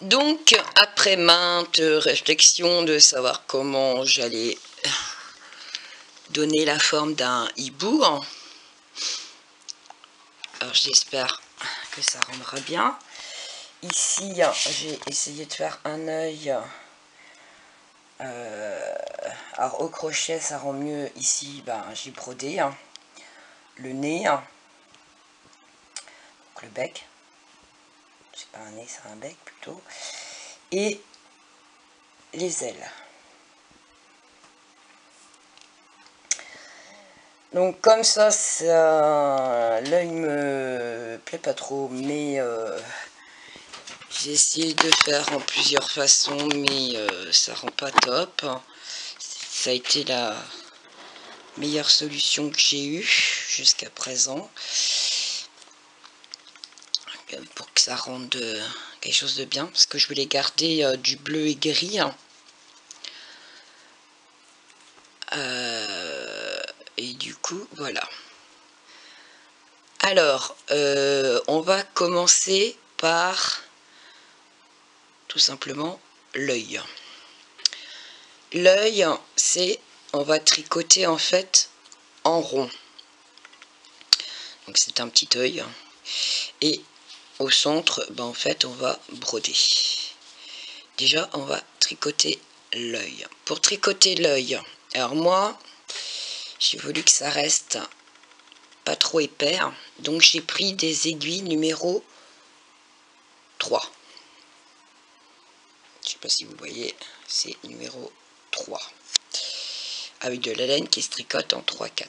Donc, après maintes réflexions de savoir comment j'allais donner la forme d'un hibou, alors j'espère que ça rendra bien. Ici, j'ai essayé de faire un œil. Alors au crochet, ça rend mieux. Ici, j'ai brodé le nez, donc le bec. C'est pas un nez, c'est un bec plutôt. Et les ailes. Donc comme ça l'œil me plaît pas trop, mais j'ai essayé de faire en plusieurs façons, mais ça rend pas top. Ça a été la meilleure solution que j'ai eue jusqu'à présent, pour que ça rende quelque chose de bien, parce que je voulais garder du bleu et gris. Et du coup, voilà. Alors, on va commencer par tout simplement l'œil. L'œil, on va tricoter en fait en rond. Donc c'est un petit œil. Et au centre, en fait, on va broder. Déjà, on va tricoter l'œil. Pour tricoter l'œil, alors moi, j'ai voulu que ça reste pas trop épais. Donc j'ai pris des aiguilles numéro 3. Je sais pas si vous voyez, c'est numéro 3. Avec de la laine qui se tricote en 3-4.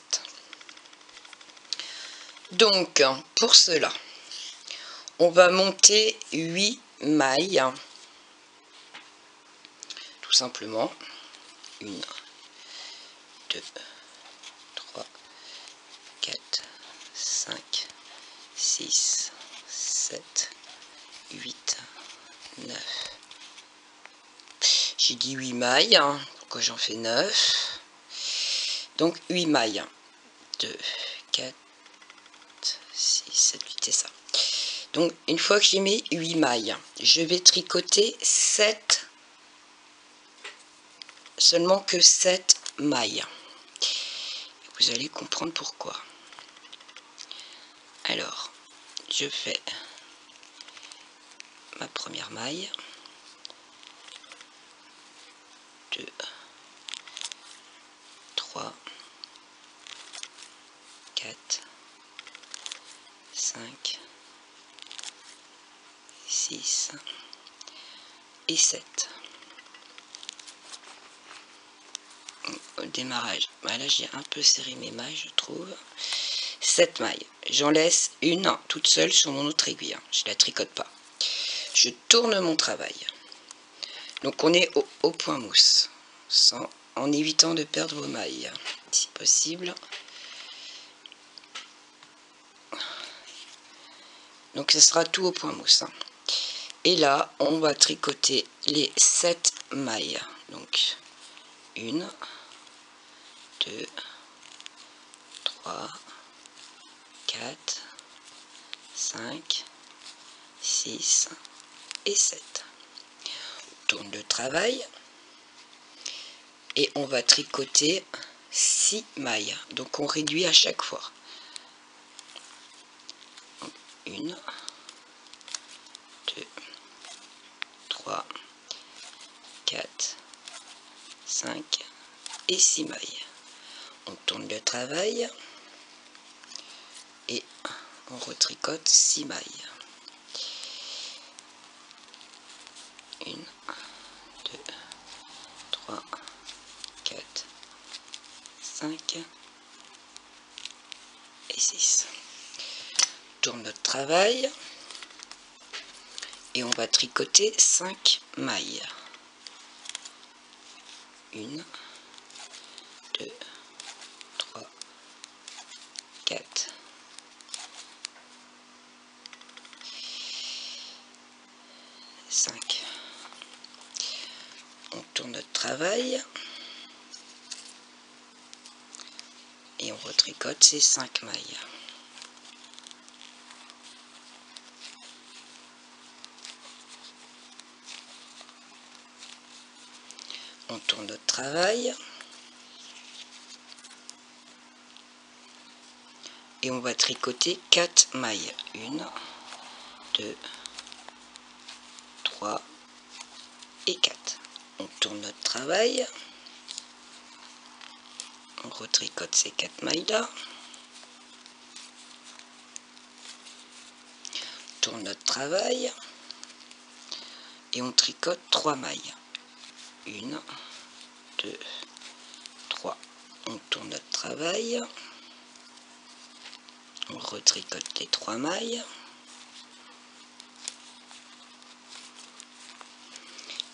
Donc, pour cela, on va monter 8 mailles. Tout simplement. 1, 2, 3, 4, 5, 6, 7, 8, 9. J'ai dit 8 mailles. Pourquoi j'en fais 9? Donc 8 mailles. 2, 4, 6, 7, 8, c'est ça. Donc une fois que j'ai mis 8 mailles, je vais tricoter 7, seulement que 7 mailles. Vous allez comprendre pourquoi. Alors, je fais ma première maille. 2, 3, 4, 5, 6 et 7. Au démarrage, là j'ai un peu serré mes mailles, je trouve. 7 mailles. J'en laisse une toute seule sur mon autre aiguille. Je ne la tricote pas. Je tourne mon travail. Donc on est au point mousse, en évitant de perdre vos mailles, si possible. Donc ce sera tout au point mousse. Et là, on va tricoter les 7 mailles. Donc 1, 2, 3, 4, 5, 6 et 7. On tourne le travail et on va tricoter 6 mailles. Donc on réduit à chaque fois. 1, 2, 3, 4, 5 et 6 mailles. On tourne le travail et on retricote 6 mailles. 1, 2, 3, 4, 5 et 6. On tourne notre travail et on va tricoter 5 mailles. 1, 2, 3, 4, 5. On tourne notre travail et on retricote ces 5 mailles. on tourne notre travail. Et on va tricoter 4 mailles. 1, 2, 3 et 4. On tourne notre travail. On retricote ces 4 mailles là. On tourne notre travail. Et on tricote 3 mailles. 1, 2, 3. On tourne notre travail. On retricote les 3 mailles.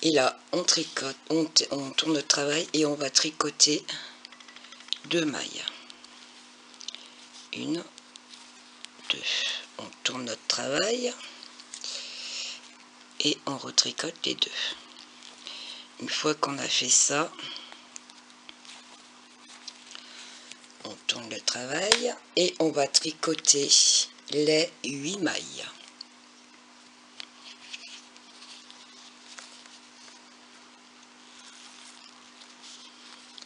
Et là, on tricote, on tourne notre travail et on va tricoter 2 mailles. 1, 2. On tourne notre travail et on retricote les 2. Une fois qu'on a fait ça, on tourne le travail et on va tricoter les 8 mailles.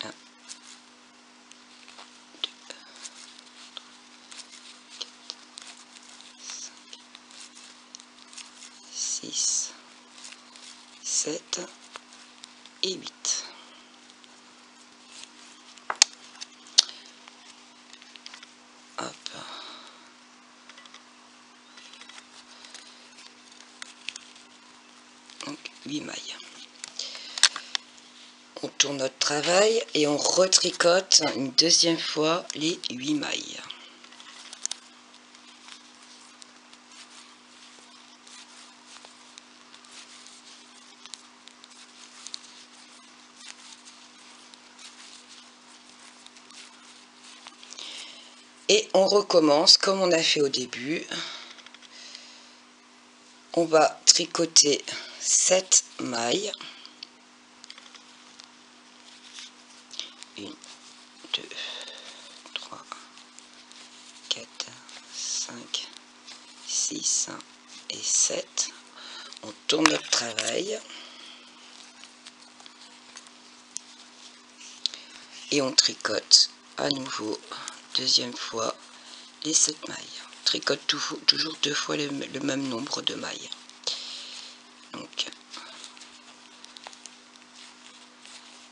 1, 2, 6, 7 et 8. Hop. Donc 8 mailles. On tourne notre travail et on retricote une deuxième fois les 8 mailles. Et on recommence comme on a fait au début. On va tricoter 7 mailles. 1, 2, 3, 4, 5, 6 et 7. On tourne notre travail. Et on tricote à nouveau, deuxième fois, les 7 mailles. On tricote toujours 2 fois le même nombre de mailles. Donc,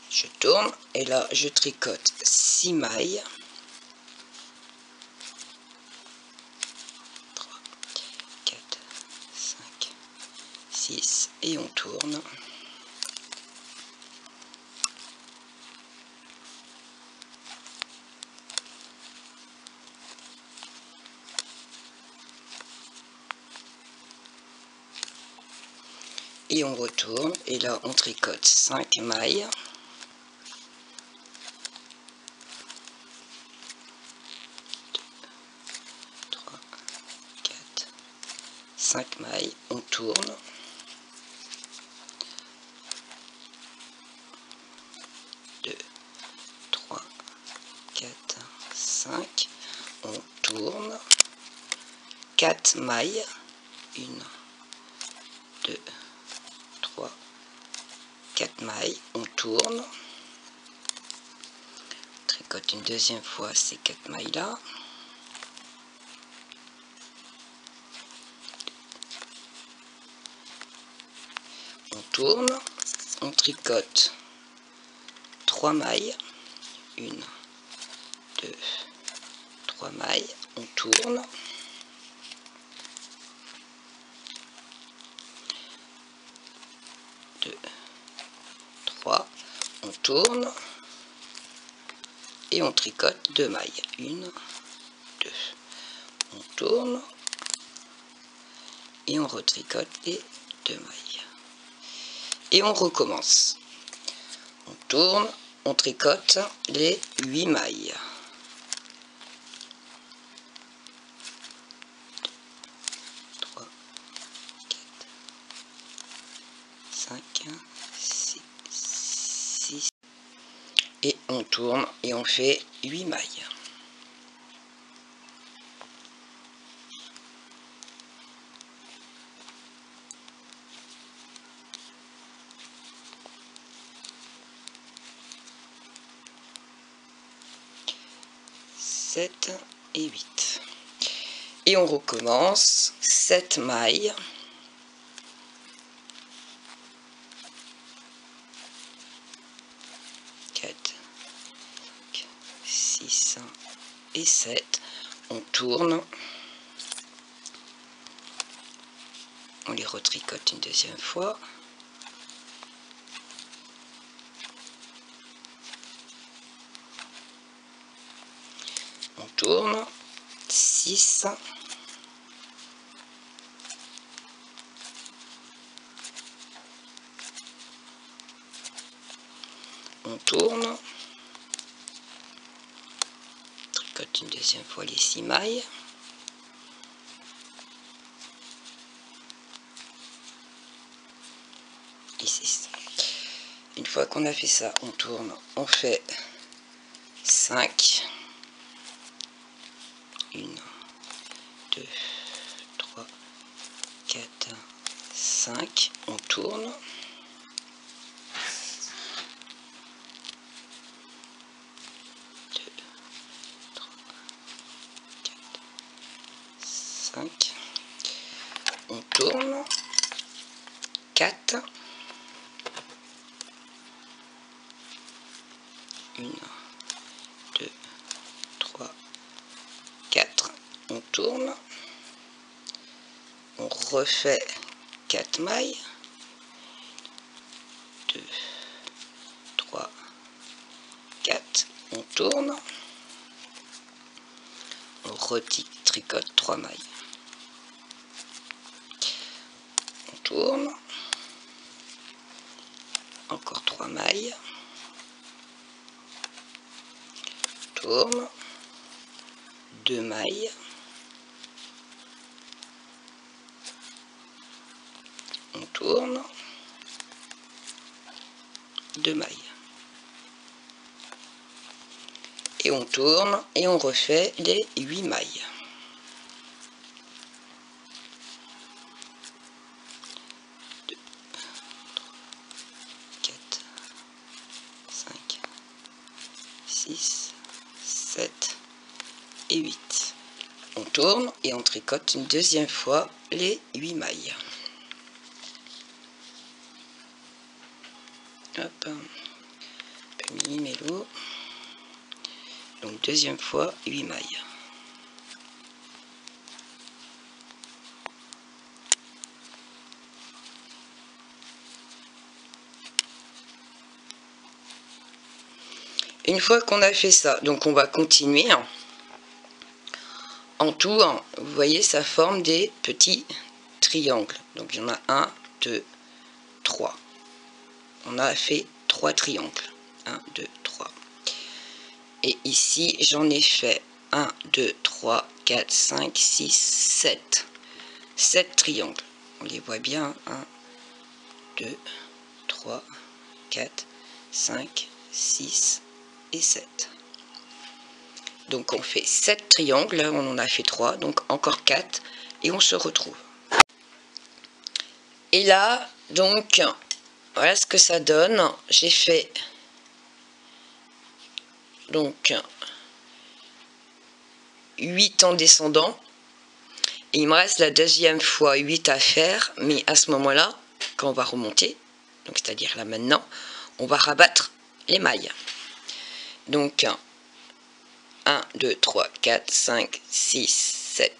je tourne et là, je tricote 6 mailles. 3, 4, 5, 6 et on tourne. Et on retourne, et là on tricote 5 mailles. 2, 3, 4, 5 mailles, on tourne. Deux, 3, 4, 5, on tourne. 4 mailles. 1, 2, 3, 4 mailles, on tourne, tricote une deuxième fois ces 4 mailles là, on tourne, on tricote 3 mailles, 1, 2, 3 mailles, on tourne, on tourne et on tricote 2 mailles. 1, 2. On tourne et on retricote les 2 mailles. Et on recommence. On tourne, on tricote les 8 mailles. 3, 4, 5, 6. Et on tourne et on fait 8 mailles. 7 et 8. Et on recommence 7 mailles. 4, 6 et 7. On tourne. On les retricote une deuxième fois. On tourne. 6. On tourne. Tricote une deuxième fois les 6 mailles. Et 6. Une fois qu'on a fait ça, on tourne. On fait 5. 1, 2, 3, 4, 5. On tourne. 5. On tourne. 4. 1, 2, 3, 4. On tourne. On refait 4 mailles. 2, 3, 4. On tourne. On retricote 3 mailles. On tourne. Encore 3 mailles. Tourne. 2 mailles. On tourne. 2 mailles. Et on tourne et on refait les 8 mailles. 2, 3, 4, 5, 6, 7 et 8. On tourne et on tricote une deuxième fois les 8 mailles. Hop, mélo. Donc deuxième fois 8 mailles. Une fois qu'on a fait ça, donc on va continuer. En tout, vous voyez, ça forme des petits triangles. Donc il y en a 1, 2, 3. On a fait 3 triangles. 1, 2, 3. Et ici, j'en ai fait 1, 2, 3, 4, 5, 6, 7. 7 triangles. On les voit bien. 1, 2, 3, 4, 5, 6 et 7. Donc on fait 7 triangles. Là, on en a fait 3. Donc encore 4. Et on se retrouve. Et là, donc, voilà ce que ça donne. J'ai fait donc 8 en descendant. Et il me reste la deuxième fois 8 à faire. Mais à ce moment-là, quand on va remonter, donc c'est-à-dire là maintenant, on va rabattre les mailles. Donc 1, 2, 3, 4, 5, 6, 7.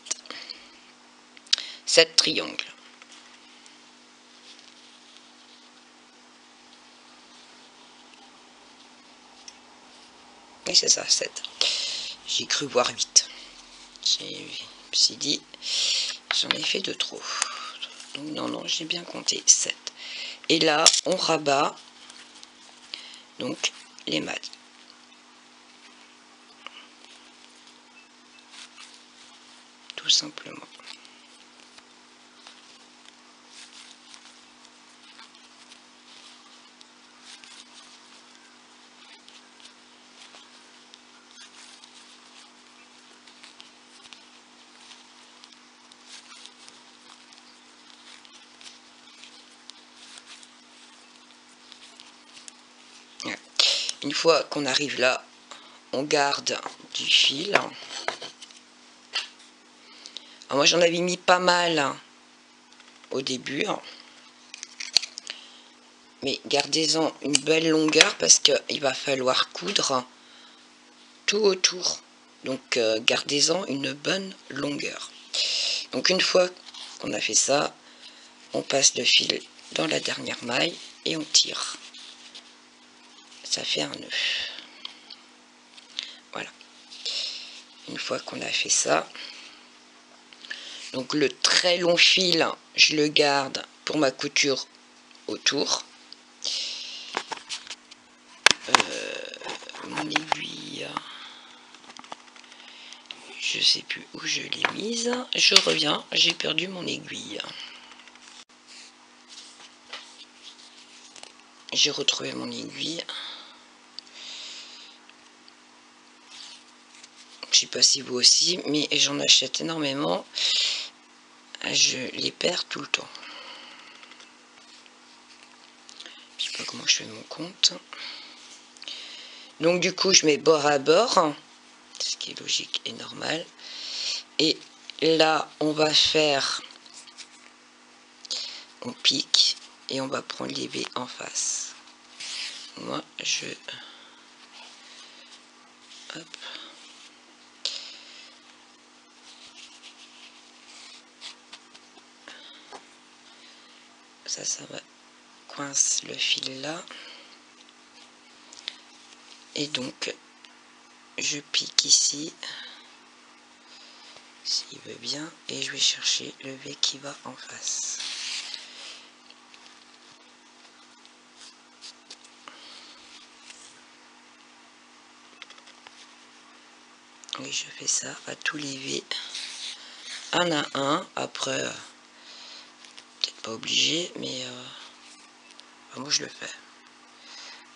7 triangles. Oui, c'est ça, 7. J'ai cru voir 8. Je me suis dit, j'en ai fait de trop. Donc non, j'ai bien compté 7. Et là, on rabat donc les mailles. Tout simplement. Une fois qu'on arrive là, on garde du fil. Alors moi j'en avais mis pas mal au début, mais gardez-en une belle longueur parce qu'il va falloir coudre tout autour, donc gardez-en une bonne longueur. Donc une fois qu'on a fait ça, on passe le fil dans la dernière maille et on tire. Ça fait un nœud. Voilà. Une fois qu'on a fait ça, donc le très long fil, je le garde pour ma couture autour. Mon aiguille, je sais plus où je l'ai mise. Je reviens, j'ai perdu mon aiguille. J'ai retrouvé mon aiguille. Je sais pas si vous aussi, mais j'en achète énormément. Je les perds tout le temps. Je sais pas comment je fais mon compte. Donc du coup, je mets bord à bord, ce qui est logique et normal. Et là, on va faire, on pique et on va prendre les V en face. Moi, hop. Ça va coince le fil là. Et donc, je pique ici, s'il veut bien, et je vais chercher le V qui va en face. Et je fais ça à tous les V, un à un. Après, peut-être pas obligé, mais moi je le fais.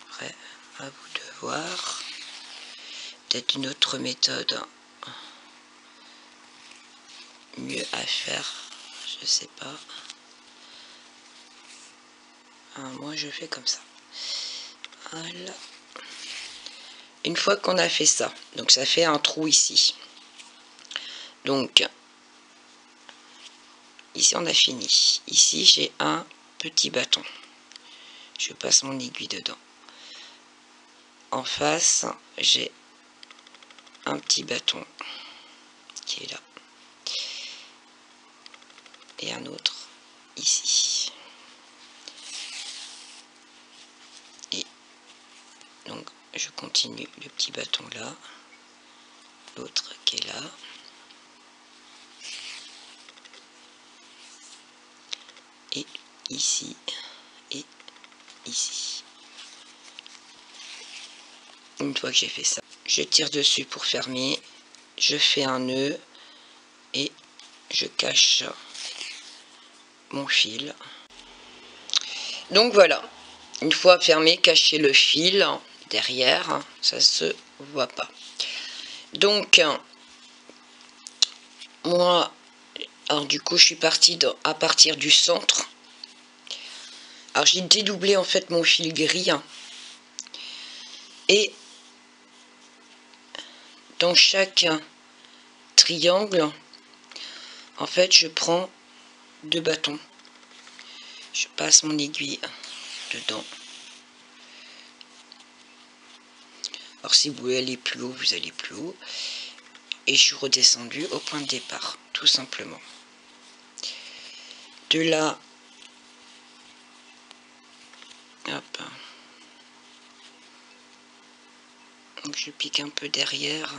Après, à vous de voir. Peut-être une autre méthode mieux à faire, je sais pas. Moi je fais comme ça. Voilà. Une fois qu'on a fait ça, donc ça fait un trou ici. Donc ici on a fini. Ici j'ai un petit bâton. Je passe mon aiguille dedans. En face, j'ai un petit bâton qui est là. Et un autre ici. Et donc je continue le petit bâton là. L'autre qui est là. Et ici. Et ici. Une fois que j'ai fait ça, je tire dessus pour fermer. Je fais un nœud. Et je cache mon fil. Donc voilà, une fois fermé, cachez le fil derrière, ça se voit pas. Donc moi, alors du coup je suis partie à partir du centre. Alors j'ai dédoublé en fait mon fil gris et dans chaque triangle, en fait je prends 2 bâtons. Je passe mon aiguille dedans. Alors si vous voulez aller plus haut, vous allez plus haut. Et je suis redescendue au point de départ, tout simplement. De là, hop, donc je pique un peu derrière.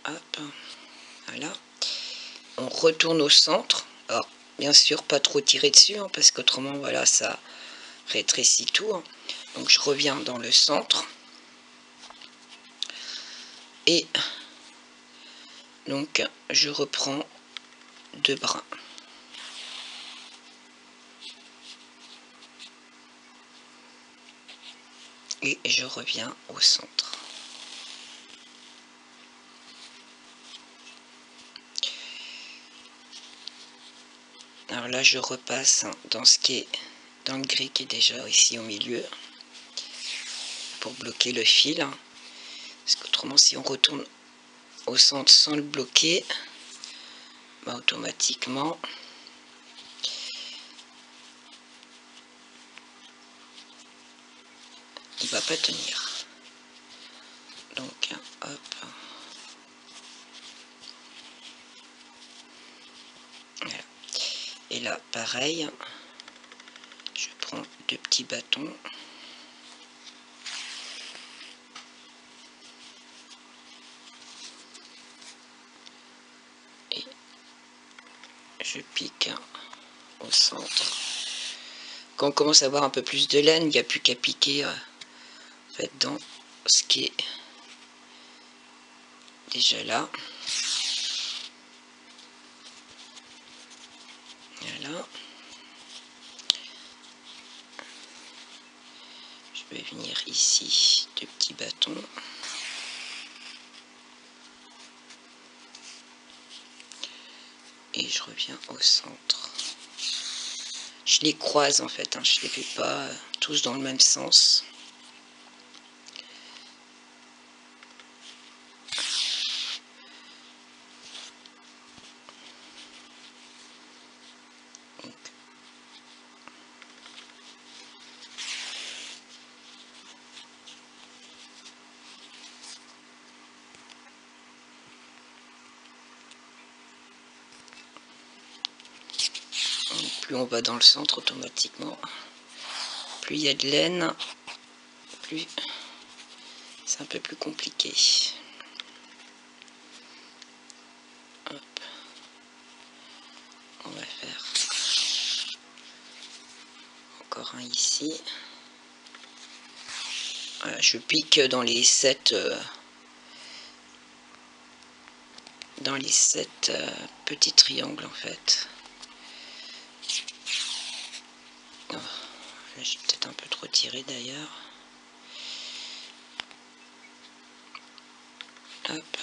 Hop, voilà. On retourne au centre. Alors, bien sûr, pas trop tirer dessus, parce qu'autrement, voilà, ça rétrécit tout. Donc, je reviens dans le centre. Et donc, je reprends 2 brins. Et je reviens au centre. Alors là, je repasse dans ce qui est dans le gris qui est déjà ici au milieu, pour bloquer le fil. Parce qu'autrement, si on retourne au centre sans le bloquer, bah, automatiquement, il va pas tenir. Donc, hop. Voilà. Et là, pareil, je prends 2 petits bâtons. Et je pique au centre. Quand on commence à avoir un peu plus de laine, il n'y a plus qu'à piquer en fait, dans ce qui est déjà là. Voilà. Je vais venir ici, 2 petits bâtons. Et je reviens au centre. Je les croise en fait, hein, je les fais pas tous dans le même sens. Plus on va dans le centre automatiquement, plus il y a de laine, plus c'est un peu plus compliqué. Hop. On va faire encore un ici. Voilà, je pique dans les 7 petits triangles en fait. Oh, là j'ai peut-être un peu trop tiré d'ailleurs. Hop.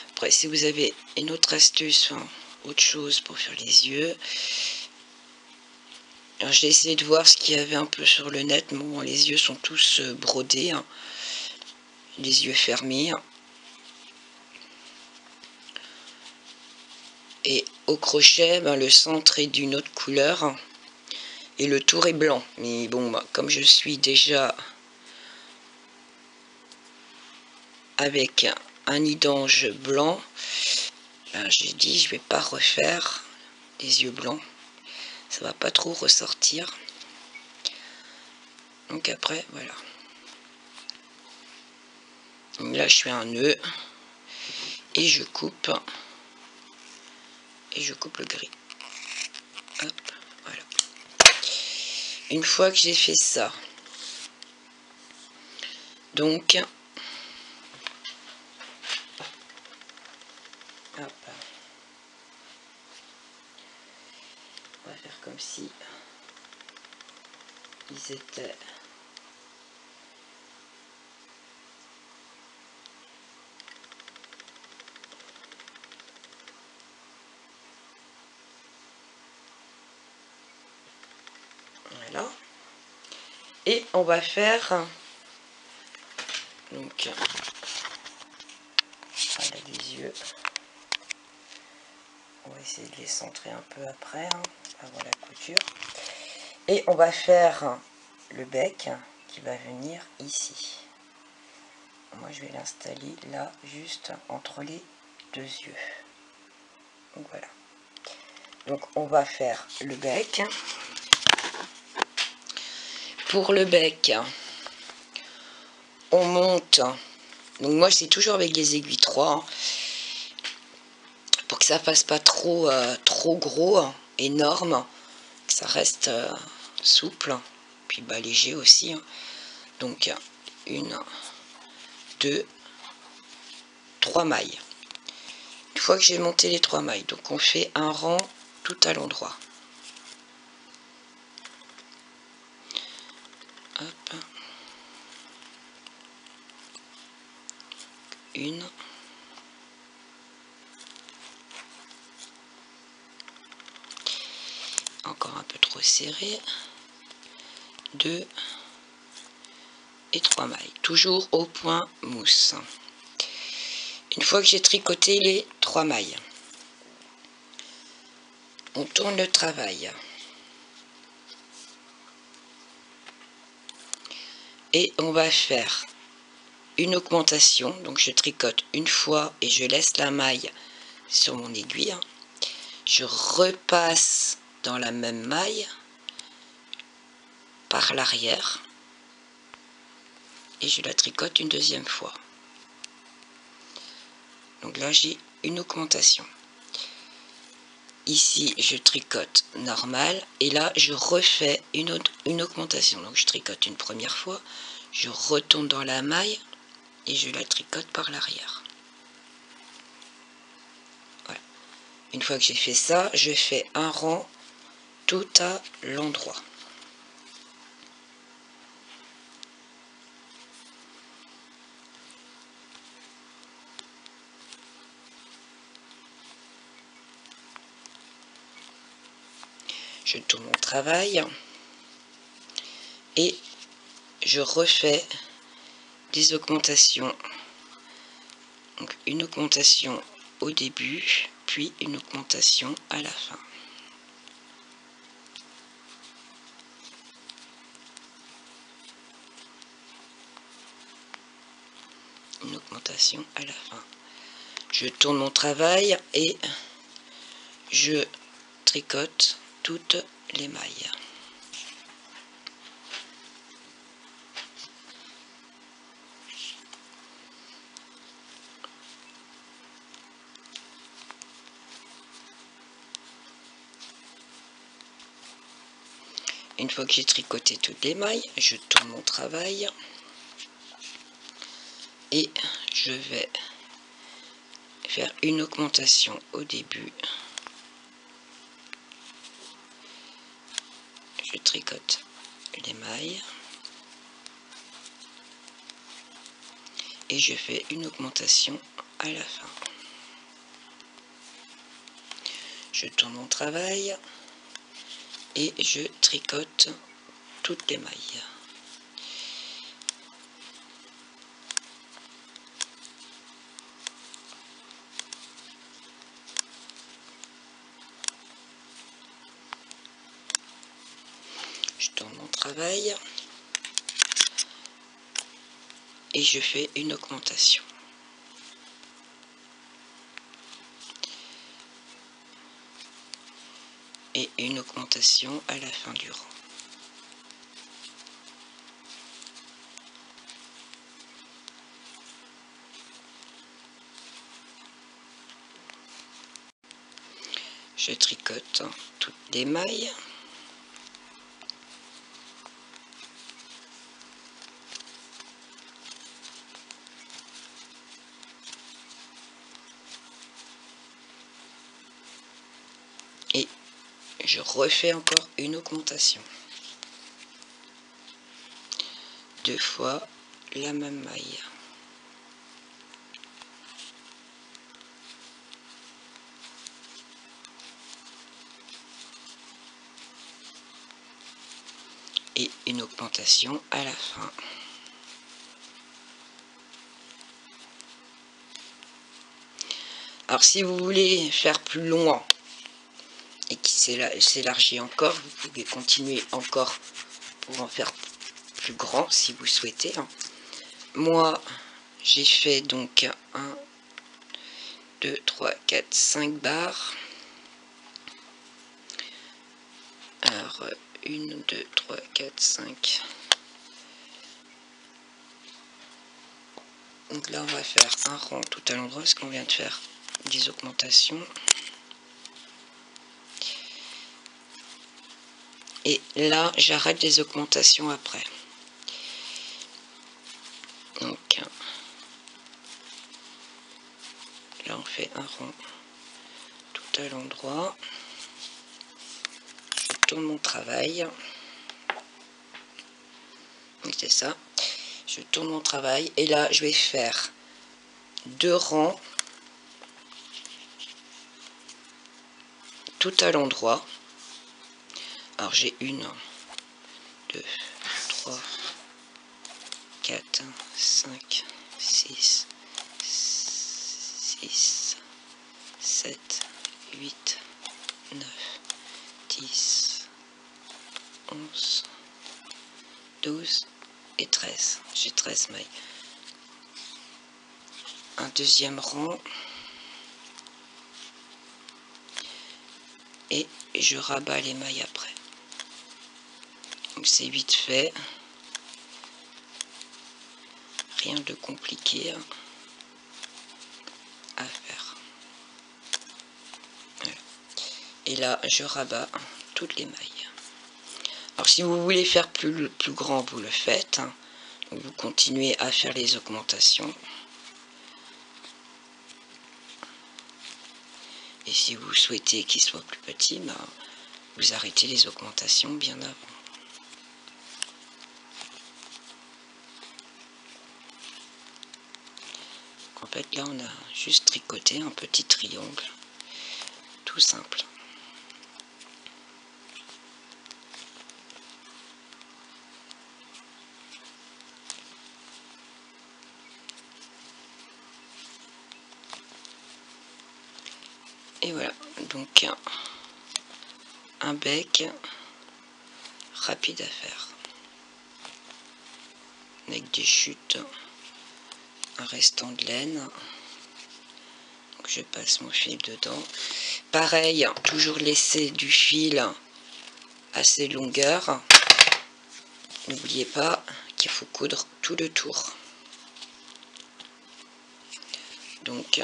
Après, si vous avez une autre astuce, enfin, autre chose pour faire les yeux, alors j'ai essayé de voir ce qu'il y avait un peu sur le net. Bon, les yeux sont tous brodés, hein, les yeux fermés. Et au crochet, ben, le centre est d'une autre couleur et le tour est blanc. Mais bon, ben, comme je suis déjà avec un nid d'ange blanc, ben, j'ai dit je vais pas refaire les yeux blancs, ça va pas trop ressortir. Donc après, voilà. Donc là, je fais un nœud et je coupe le gris. Hop, voilà. Une fois que j'ai fait ça, donc hop, on va faire comme si ils étaient voilà. Et on va faire donc voilà les yeux. On va essayer de les centrer un peu après, hein, avant la couture. Et on va faire le bec qui va venir ici. Moi je vais l'installer là, juste entre les 2 yeux. Donc voilà. Donc on va faire le bec. Pour le bec, on monte. Donc moi c'est toujours avec les aiguilles 3. Hein, pour que ça fasse pas trop, trop gros, hein, énorme. Que ça reste souple. Puis bah, léger aussi. Hein. Donc 1, 2, 3 mailles. Une fois que j'ai monté les 3 mailles, donc on fait un rang tout à l'endroit. Hop. 1, peu trop serré. 2 et 3 mailles, toujours au point mousse. Une fois que j'ai tricoté les 3 mailles, on tourne le travail et on va faire une augmentation. Donc je tricote une fois et je laisse la maille sur mon aiguille. Je repasse dans la même maille par l'arrière et je la tricote une deuxième fois. Donc là j'ai une augmentation. Ici je tricote normal et là je refais une augmentation. Donc je tricote une première fois, je retourne dans la maille et je la tricote par l'arrière. Voilà. Une fois que j'ai fait ça, je fais un rang tout à l'endroit. Je tourne mon travail et je refais des augmentations. Donc une augmentation au début, puis une augmentation à la fin. Une augmentation à la fin. Je tourne mon travail et je tricote toutes les mailles. Une fois que j'ai tricoté toutes les mailles, je tourne mon travail et je vais faire une augmentation au début. Je tricote les mailles et je fais une augmentation à la fin. Je tourne mon travail et je tricote toutes les mailles. Je tourne mon travail et je fais une augmentation. Et une augmentation à la fin du rang. Je tricote toutes les mailles. Et je refais encore une augmentation. 2 fois la même maille. Et une augmentation à la fin. Alors si vous voulez faire plus long et qui s'élargit encore, vous pouvez continuer encore pour en faire plus grand si vous souhaitez. Moi j'ai fait donc 1, 2, 3, 4, 5 barres. Alors 1, 2, 3, 4, 5. Donc là on va faire un rang tout à l'endroit parce qu'on vient de faire des augmentations. Et là j'arrête les augmentations après. Donc là on fait un rond tout à l'endroit. Je tourne mon travail. C'est ça. Je tourne mon travail et là je vais faire 2 rangs tout à l'endroit Alors j'ai 1, 2, 3, 4, 5, 6, 6, 7, 8, 9, 10, 11, 12 et 13. J'ai 13 mailles. Un deuxième rang. Et je rabats les mailles après. Donc c'est vite fait. Rien de compliqué à faire. Voilà. Et là, je rabats toutes les mailles. Alors si vous voulez faire plus grand, vous le faites. Donc, vous continuez à faire les augmentations. Et si vous souhaitez qu'il soit plus petit, bah, vous arrêtez les augmentations bien avant. En fait, là, on a juste tricoté un petit triangle. Tout simple. Et voilà, donc un bec rapide à faire. Avec des chutes, un restant de laine. Donc je passe mon fil dedans. Pareil, toujours laisser du fil à ses longueurs. N'oubliez pas qu'il faut coudre tout le tour. Donc,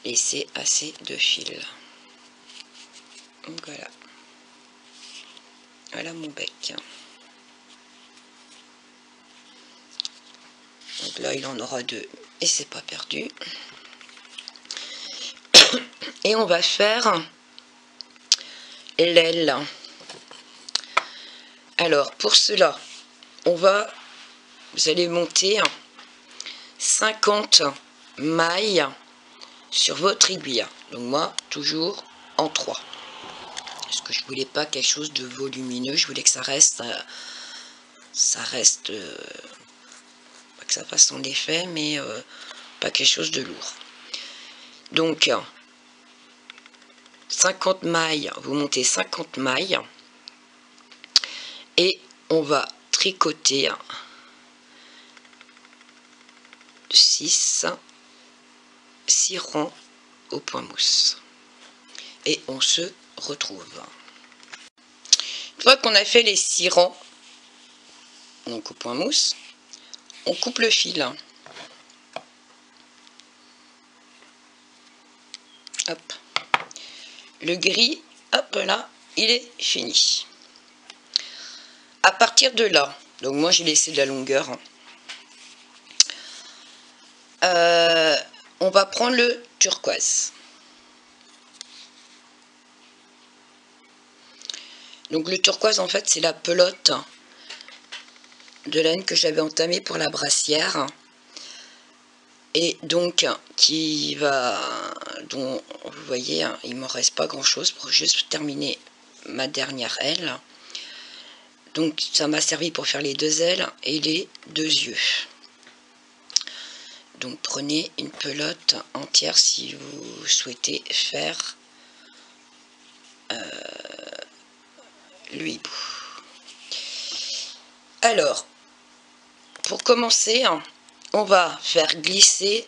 laissez assez de fil. Donc voilà. Voilà mon bec. Donc là, il en aura 2 et c'est pas perdu. Et on va faire l'aile. Alors, pour cela, vous allez monter 50 mailles sur votre aiguille. Donc moi, toujours en 3. Parce que je voulais pas quelque chose de volumineux, je voulais que ça reste, pas que ça fasse son effet, mais pas quelque chose de lourd. Donc, 50 mailles, vous montez 50 mailles, et on va tricoter 6 rangs au point mousse. Et on se retrouve. Une fois qu'on a fait les 6 rangs, donc au point mousse, on coupe le fil. Hop. Le gris, hop là, il est fini. À partir de là, donc moi j'ai laissé de la longueur. On va prendre le turquoise. Donc le turquoise en fait c'est la pelote de laine que j'avais entamée pour la brassière. Et donc dont vous voyez, il ne me reste pas grand chose pour juste terminer ma dernière aile. Donc ça m'a servi pour faire les 2 ailes et les 2 yeux. Donc prenez une pelote entière si vous souhaitez faire le hibou. Alors, pour commencer, on va faire glisser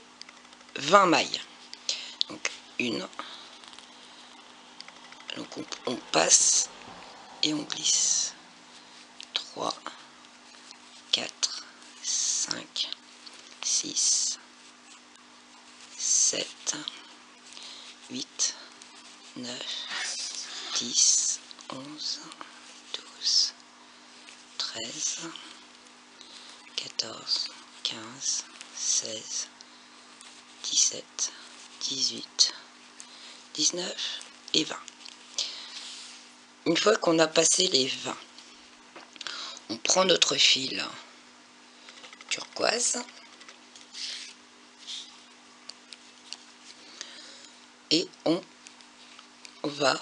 20 mailles. Donc une. Donc on passe et on glisse. 3, 4, 5, 6, 7, 8, 9, 10, 11, 12, 13, 14, 15, 16, 17, 18, 19 et 20. Une fois qu'on a passé les 20, on prend notre fil turquoise et on va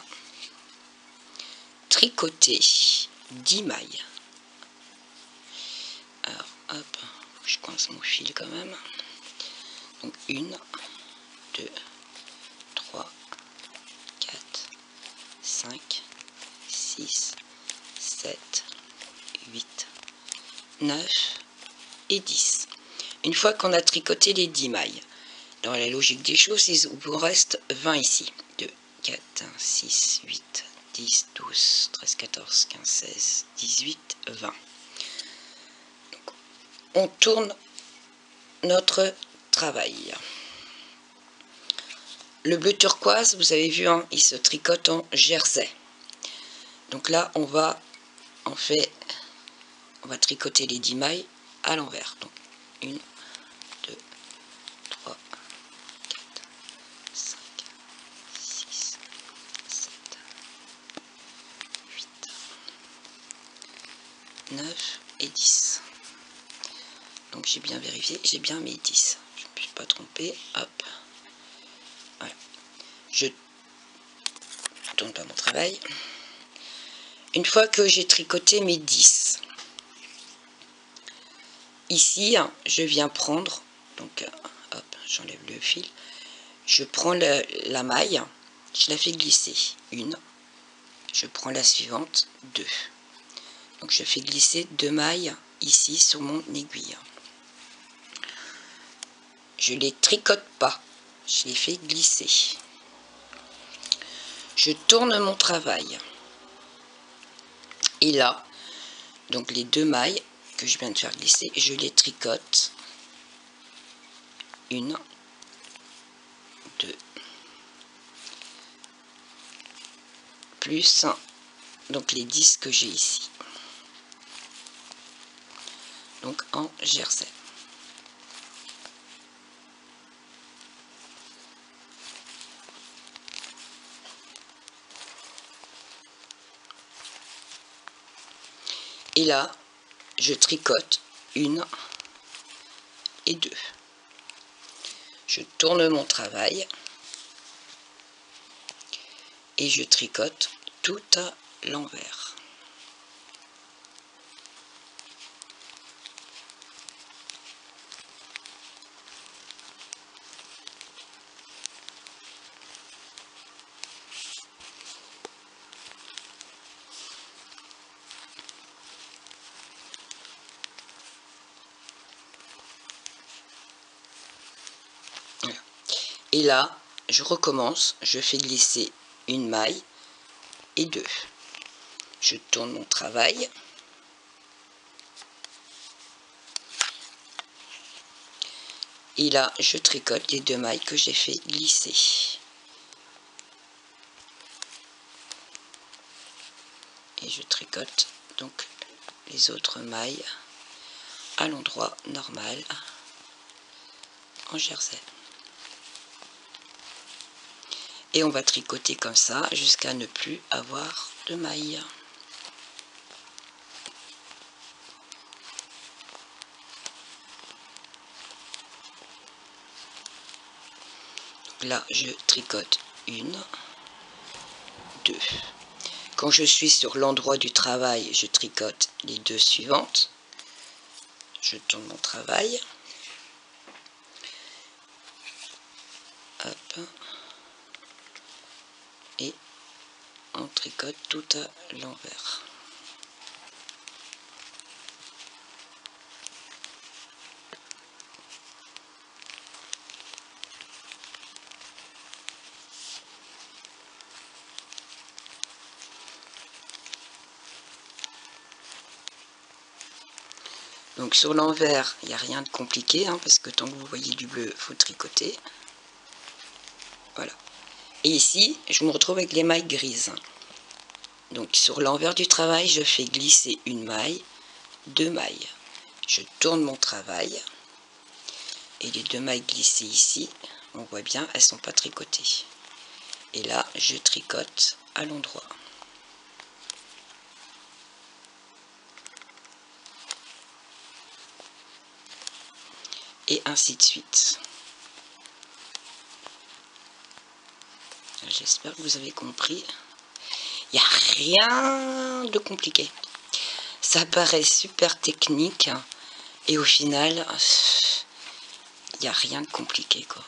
tricoter 10 mailles. Alors, hop, je coince mon fil quand même. Donc 1, 2, 3, 4, 5, 6, 7, 8, 9 et 10. Une fois qu'on a tricoté les 10 mailles, dans la logique des choses, il vous reste 20 ici. 2, 4, 6, 8, 10, 12, 13, 14, 15, 16, 18, 20. Donc, on tourne notre travail. Le bleu turquoise, vous avez vu, hein, il se tricote en jersey. Donc là, on va tricoter les 10 mailles à l'envers. Donc 1, 2, 3, 4, 5, 6, 7, 8, 9 et 10. Donc j'ai bien vérifié, j'ai bien mis 10. Je ne me suis pas trompée. Hop. Voilà. Je tourne pas mon travail. Une fois que j'ai tricoté mes 10, ici, je viens prendre, donc hop, j'enlève le fil, je prends la maille, je la fais glisser, 1, je prends la suivante, 2. Donc je fais glisser 2 mailles ici sur mon aiguille. Je les tricote pas, je les fais glisser. Je tourne mon travail. Et là, donc les 2 mailles que je viens de faire glisser, je les tricote. 1, 2, plus donc les 10 que j'ai ici. Donc en jersey. Et là, je tricote 1 et 2. Je tourne mon travail et je tricote tout à l'envers. Et là, je recommence, je fais glisser 1 maille et 2. Je tourne mon travail. Et là, je tricote les 2 mailles que j'ai fait glisser. Et je tricote donc les autres mailles à l'endroit normal en jersey. Et on va tricoter comme ça jusqu'à ne plus avoir de mailles. Là, je tricote 1, 2. Quand je suis sur l'endroit du travail, je tricote les 2 suivantes. Je tourne mon travail. Hop. Et on tricote tout à l'envers. Donc sur l'envers, il n'y a rien de compliqué, hein, parce que tant que vous voyez du bleu, il faut tricoter. Voilà. Et ici, je me retrouve avec les mailles grises. Donc sur l'envers du travail, je fais glisser 1 maille, 2 mailles. Je tourne mon travail. Et les 2 mailles glissées ici, on voit bien, elles ne sont pas tricotées. Et là, je tricote à l'endroit. Et ainsi de suite. J'espère que vous avez compris. Il n'y a rien de compliqué. Ça paraît super technique et au final, il n'y a rien de compliqué, quoi.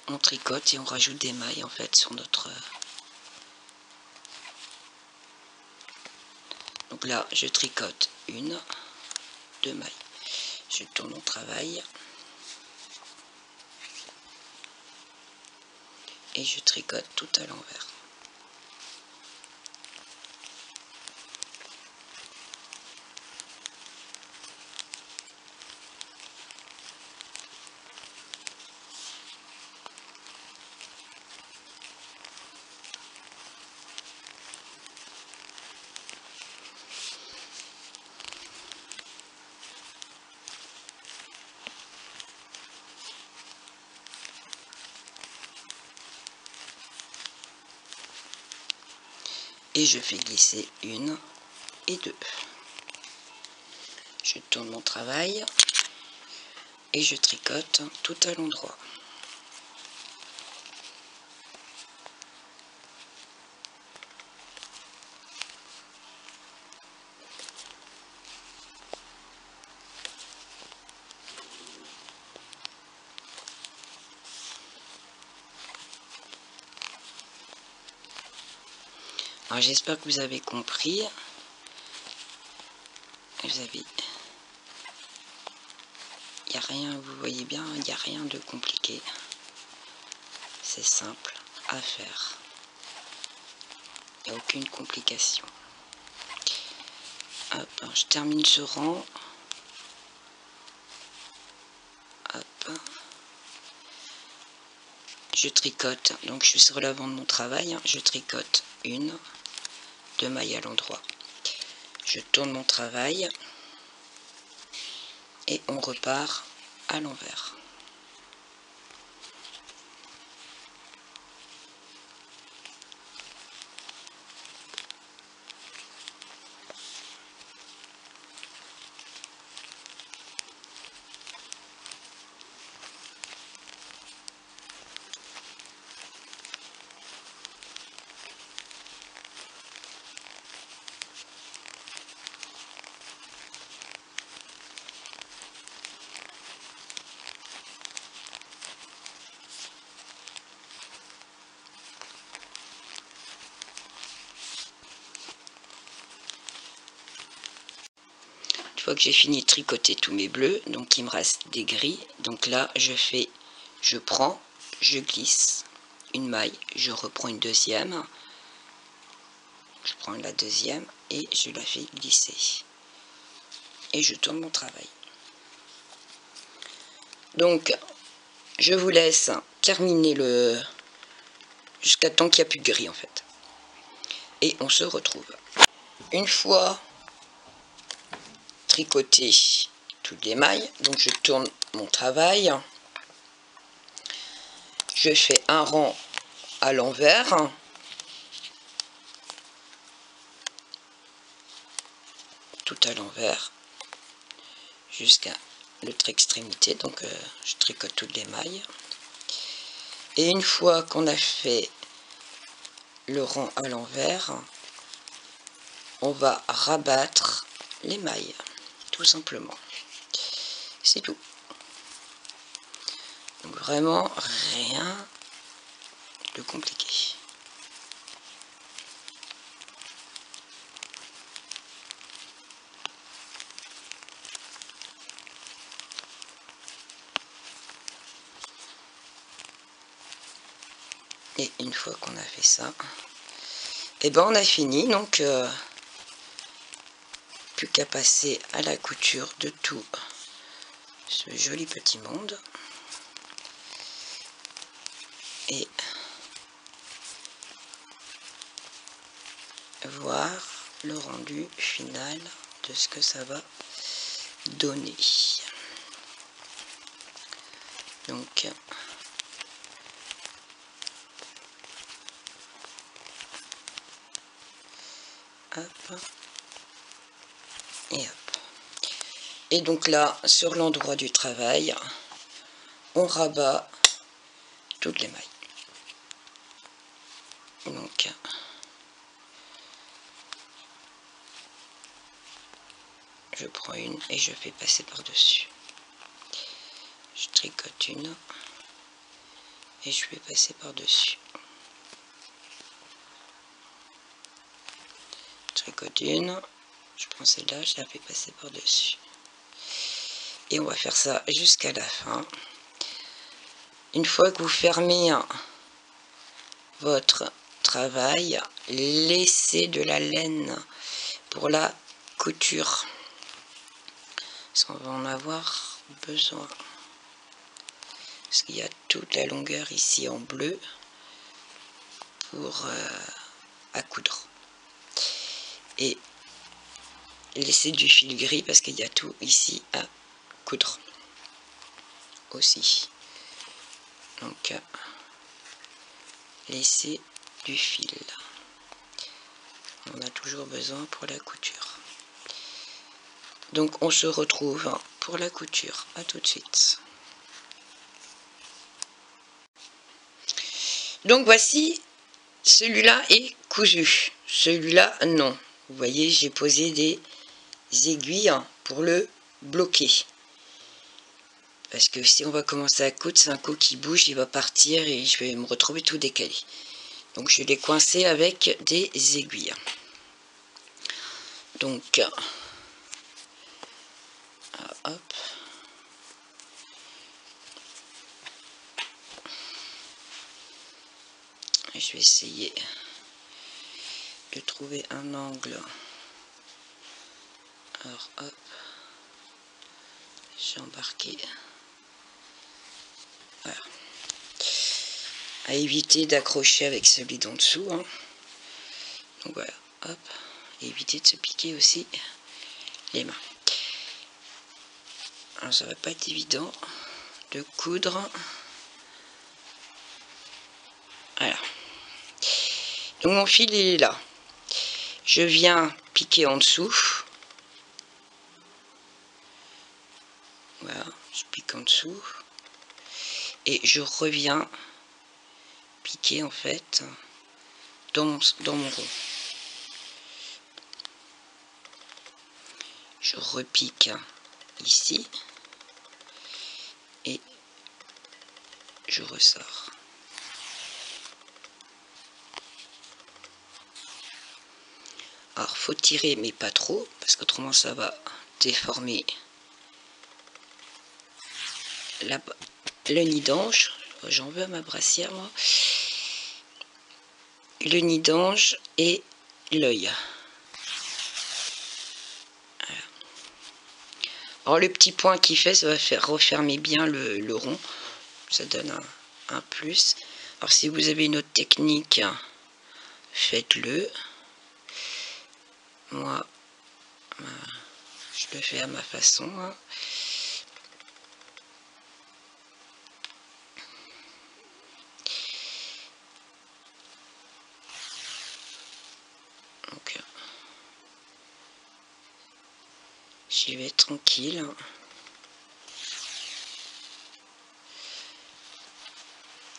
On tricote et on rajoute des mailles en fait sur notre... Donc là, je tricote une, deux mailles. Je tourne mon travail. Et je tricote tout à l'envers. Et je fais glisser une et deux. Je tourne mon travail et je tricote tout à l'endroit. Alors j'espère que vous avez compris. Vous avez... Il n'y a rien, vous voyez bien, il n'y a rien de compliqué. C'est simple à faire. Il n'y a aucune complication. Hop, je termine ce rang. Hop. Je tricote, donc je suis sur l'avant de mon travail. Je tricote une, deux mailles à l'endroit. Je tourne mon travail. Et on repart à l'envers. Une fois que j'ai fini de tricoter tous mes bleus, donc il me reste des gris, donc là je prends, je glisse une maille, je reprends une deuxième, je prends la deuxième et je la fais glisser et je tourne mon travail. Donc je vous laisse terminer le jusqu'à temps qu'il n'y a plus de gris en fait, et on se retrouve une fois tricoter toutes les mailles. Donc je tourne mon travail, je fais un rang à l'envers, tout à l'envers jusqu'à l'autre extrémité. Donc je tricote toutes les mailles et une fois qu'on a fait le rang à l'envers, on va rabattre les mailles tout simplement, c'est tout. Donc vraiment rien de compliqué. Et une fois qu'on a fait ça, et ben on a fini. Donc plus qu'à passer à la couture de tout ce joli petit monde et voir le rendu final de ce que ça va donner. Donc hop et hop. Et donc là, sur l'endroit du travail, on rabat toutes les mailles. Donc, je prends une et je fais passer par-dessus. Je tricote une et je vais passer par-dessus. Tricote une, je prends celle-là, je la fais passer par-dessus. Et on va faire ça jusqu'à la fin. Une fois que vous fermez votre travail, laissez de la laine pour la couture. Parce qu'on va en avoir besoin. Parce qu'il y a toute la longueur ici en bleu pour à coudre. Et laissez du fil gris parce qu'il y a tout ici à coudre aussi. Donc laissez du fil. On a toujours besoin pour la couture. Donc on se retrouve pour la couture. À tout de suite. Donc voici, celui-là est cousu. Celui-là non. Vous voyez, j'ai posé des aiguilles pour le bloquer. Parce que si on va commencer à coudre, c'est un coup qui bouge, il va partir et je vais me retrouver tout décalé. Donc je l'ai coincé avec des aiguilles. Donc, hop. Et je vais essayer de trouver un angle. Alors hop, j'ai embarqué. Voilà. À éviter d'accrocher avec celui d'en dessous. Hein. Donc voilà, hop. Et éviter de se piquer aussi les mains. Alors ça va pas être évident de coudre. Voilà. Donc mon fil il est là. Je viens piquer en dessous. Voilà, je pique en dessous. Et je reviens piquer en fait dans mon rond. Je repique ici. Et je ressors. Alors faut tirer mais pas trop parce qu'autrement ça va déformer le nid d'ange. J'en veux à ma brassière moi. Le nid d'ange et l'œil. Voilà. Alors le petit point qui fait, ça va faire refermer bien le rond. Ça donne un plus. Alors si vous avez une autre technique, faites-le. Moi, je le fais à ma façon. Hein. Donc, j'y vais tranquille.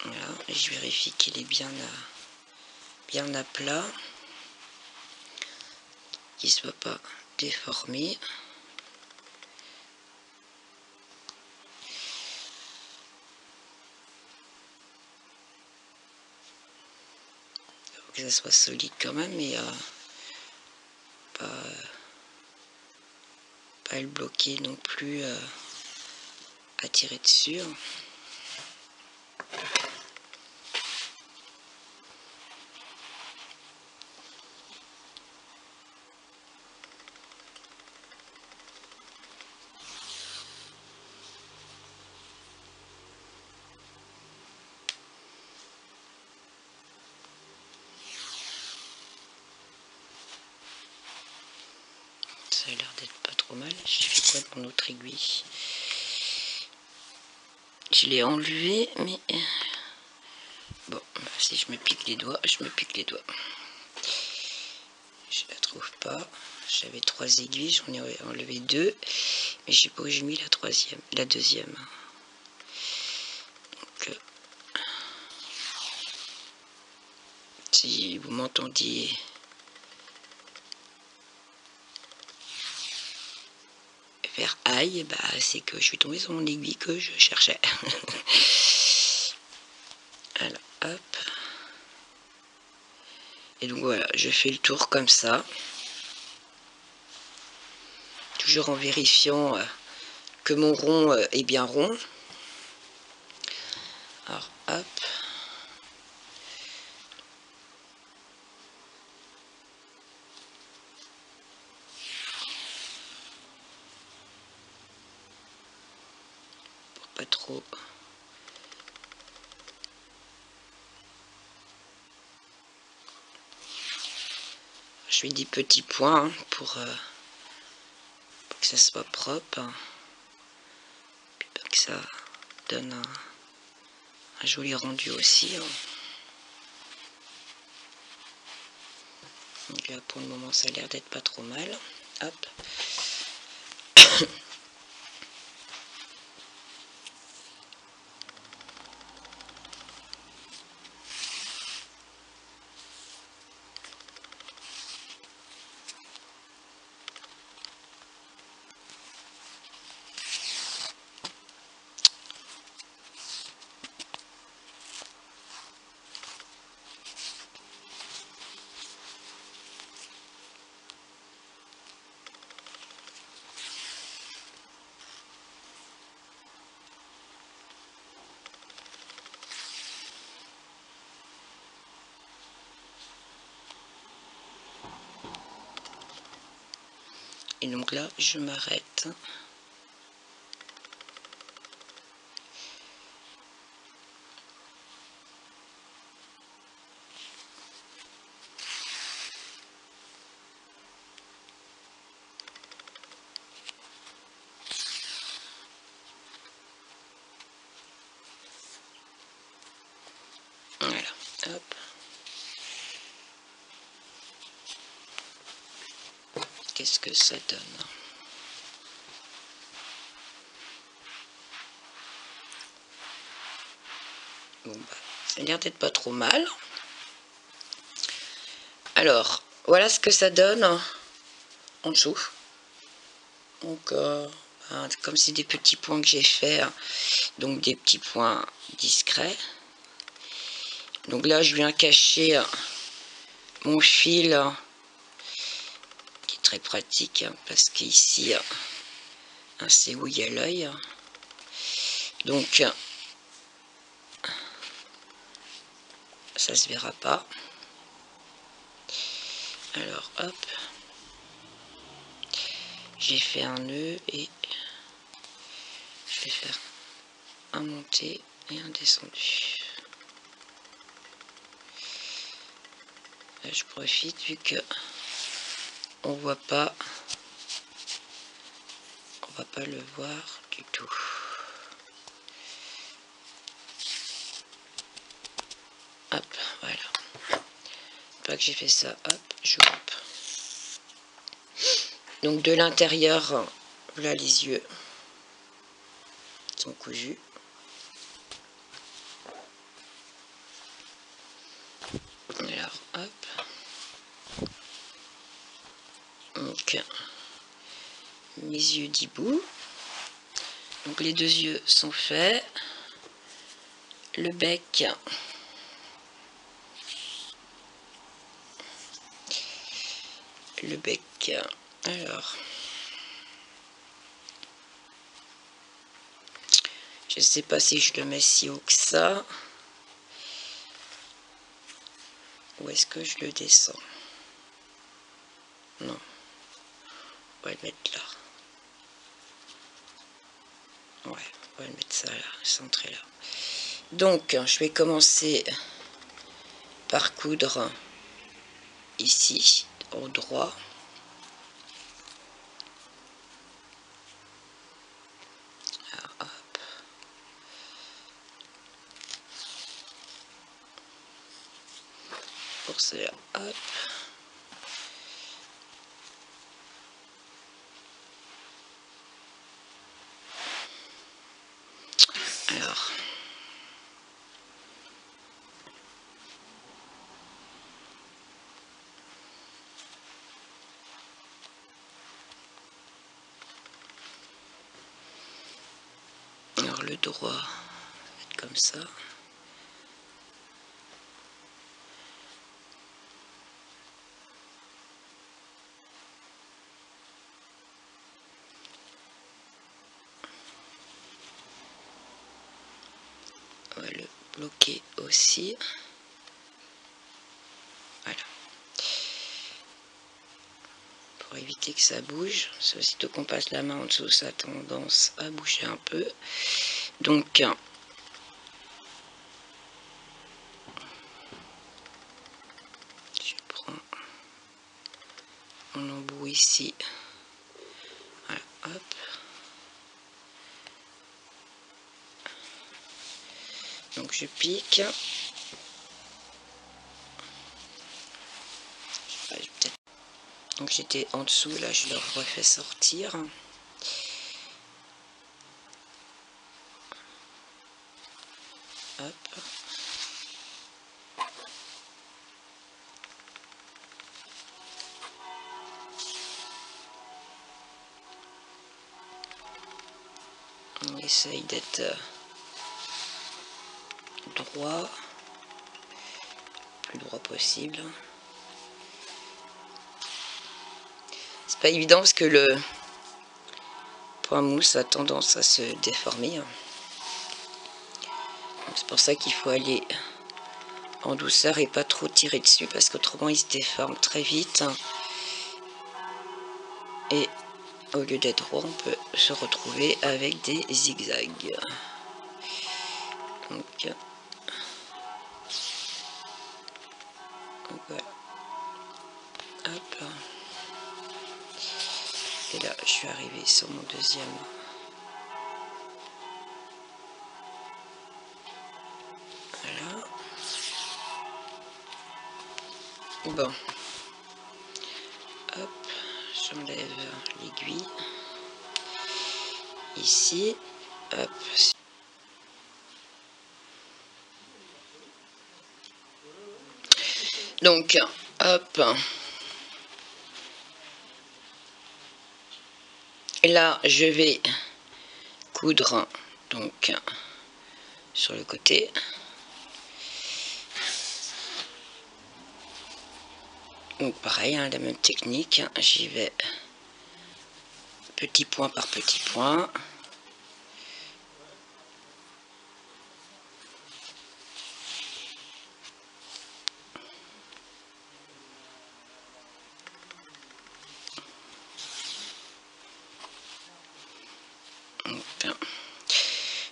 Voilà, et je vérifie qu'il est bien à plat. Qu'il ne soit pas déformé. Il faut que ça soit solide quand même, mais pas le bloquer non plus à tirer dessus. Ça a l'air d'être pas trop mal. J'ai fait quoi de mon autre aiguille? Je l'ai enlevé, mais bon, si je me pique les doigts, je me pique les doigts. Je la trouve pas. J'avais 3 aiguilles, j'en ai enlevé 2, mais je sais pas où j'ai mis la deuxième. Donc, si vous m'entendiez faire aïe, bah c'est que je suis tombée sur mon aiguille que je cherchais. Alors hop, et donc voilà, je fais le tour comme ça, toujours en vérifiant que mon rond est bien rond. Alors hop, pour pas trop. Je fais des petits points hein, pour que ça soit propre, hein, puis pour que ça donne un joli rendu aussi. Hein. Donc là pour le moment ça a l'air d'être pas trop mal. Hop. Et donc là je m'arrête. Voilà, hop. Qu'est-ce que ça donne? Bon bah, ça a l'air d'être pas trop mal. Alors, voilà ce que ça donne en dessous. Donc, comme c'est des petits points que j'ai fait, donc des petits points discrets. Donc là, je viens cacher mon fil, qui est très pratique, parce qu'ici, c'est où il y a l'œil. Donc, ça se verra pas. Alors, hop. J'ai fait un nœud et je vais faire un monté et un descendu. Là, je profite vu que on va pas le voir du tout. Hop, voilà. Pas que j'ai fait ça, hop, je coupe. Donc de l'intérieur, voilà les yeux sont cousus. Alors hop. Donc mes yeux d'hibou. Donc les deux yeux sont faits. Le bec. Le bec. Alors. Je sais pas si je le mets si haut que ça. Ou est-ce que je le descends? Non. On va le mettre là. Ouais, on va le mettre ça là, centré là. Donc, je vais commencer par coudre ici, au droit. Alors, hop. Pour cela, hop. Alors, avoir le droit d'être comme ça. On va le bloquer aussi. Voilà. Pour éviter que ça bouge. Aussitôt qu'on passe la main en dessous, ça a tendance à bouger un peu. Donc, je prends mon embout ici. Voilà, hop. Donc je pique. Donc j'étais en dessous, là je le refais sortir. Hop. On essaye d'être droit, le plus droit possible. C'est pas évident parce que le point mousse a tendance à se déformer. C'est pour ça qu'il faut aller en douceur et pas trop tirer dessus parce qu'autrement il se déforme très vite. Et au lieu d'être droit, on peut se retrouver avec des zigzags. Donc, voilà. Hop. Et là, je suis arrivée sur mon deuxième. Voilà. Bon. Hop. J'enlève l'aiguille. Ici. Hop. Donc, hop. Et là, je vais coudre donc sur le côté. Donc pareil, hein, la même technique. J'y vais petit point par petit point.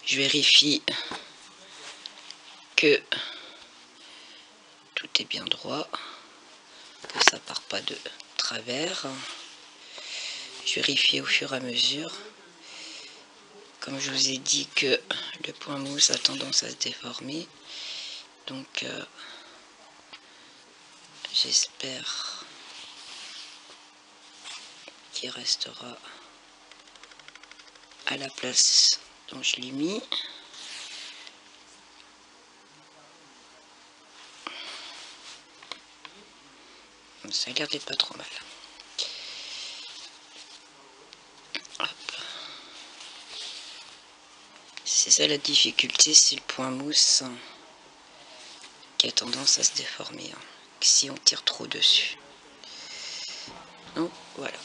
Je vérifie que tout est bien droit, que ça part pas de travers. Je vérifie au fur et à mesure. Comme je vous ai dit que le point mousse a tendance à se déformer. Donc j'espère qu'il restera à la place dont je l'ai mis. Ça a l'air d'être pas trop mal. C'est ça la difficulté, c'est le point mousse qui a tendance à se déformer si on tire trop dessus. Donc voilà.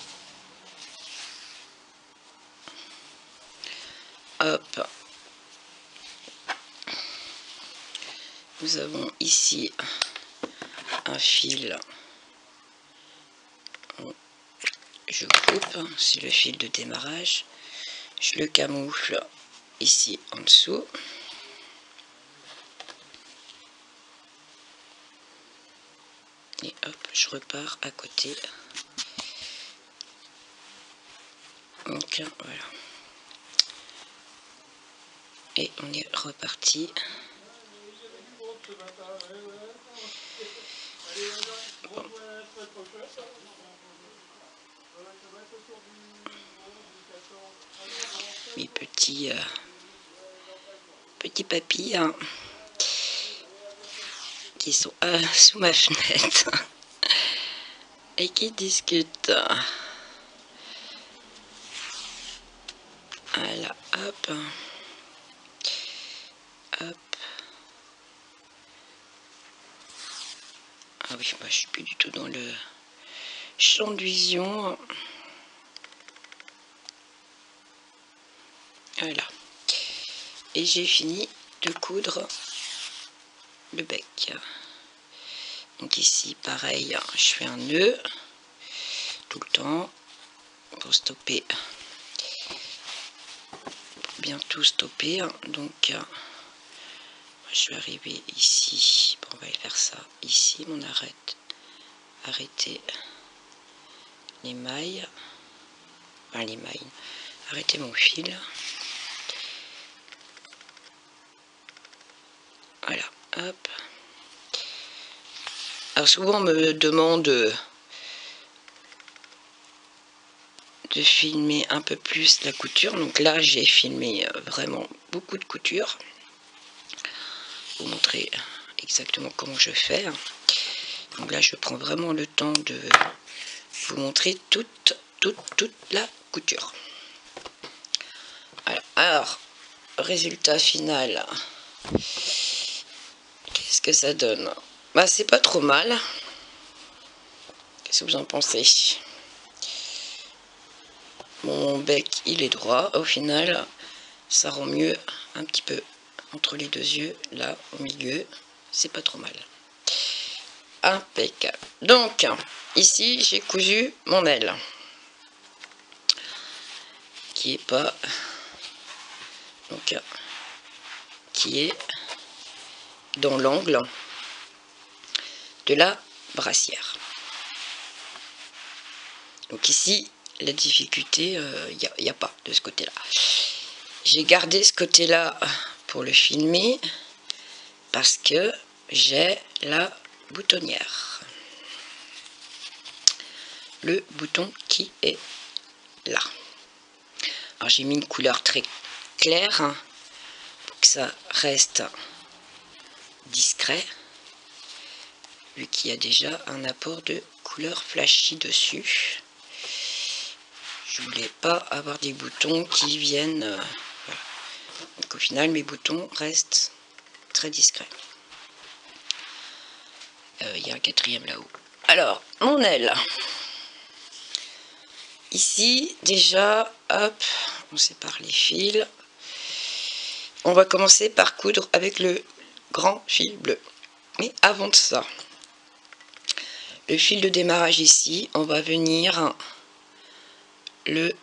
Hop. Nous avons ici un fil. Je coupe, c'est le fil de démarrage. Je le camoufle ici en dessous. Et hop, je repars à côté. Donc voilà. Et on est reparti. Bon. Mes petits papilles hein, qui sont sous ma fenêtre et qui discutent. Voilà, hop. Ah oui, bah, je suis plus du tout dans le champ de vision. Voilà. Et j'ai fini de coudre le bec. Donc ici, pareil, je fais un nœud tout le temps pour stopper, pour bien tout stopper. Donc, je vais arriver ici. Bon, on va faire ça ici. On arrête. Arrêter les mailles. Enfin, les mailles. Arrêter mon fil. Voilà. Hop. Alors souvent on me demande de filmer un peu plus la couture. Donc là j'ai filmé vraiment beaucoup de couture. Pour vous montrer exactement comment je fais. Donc là je prends vraiment le temps de vous montrer toute la couture. Voilà. Alors, résultat final. Qu'est-ce que ça donne? Bah c'est pas trop mal. Qu'est-ce que vous en pensez? Mon bec il est droit. Au final ça rend mieux un petit peu entre les deux yeux, là au milieu. C'est pas trop mal. Impeccable. Donc ici j'ai cousu mon aile qui est pas, donc qui est dans l'angle de la brassière. Donc ici la difficulté, il n'y a pas de ce côté là. J'ai gardé ce côté là pour le filmer parce que j'ai la boutonnière, le bouton qui est là. Alors j'ai mis une couleur très claire hein, pour que ça reste discret, vu qu'il y a déjà un apport de couleur flashy dessus. Je voulais pas avoir des boutons qui viennent voilà. Donc au final mes boutons restent très discrets. Il y a un quatrième là-haut. Alors mon aile ici déjà, hop, on sépare les fils. On va commencer par coudre avec le grand fil bleu. Mais avant de ça, le fil de démarrage ici, on va venir le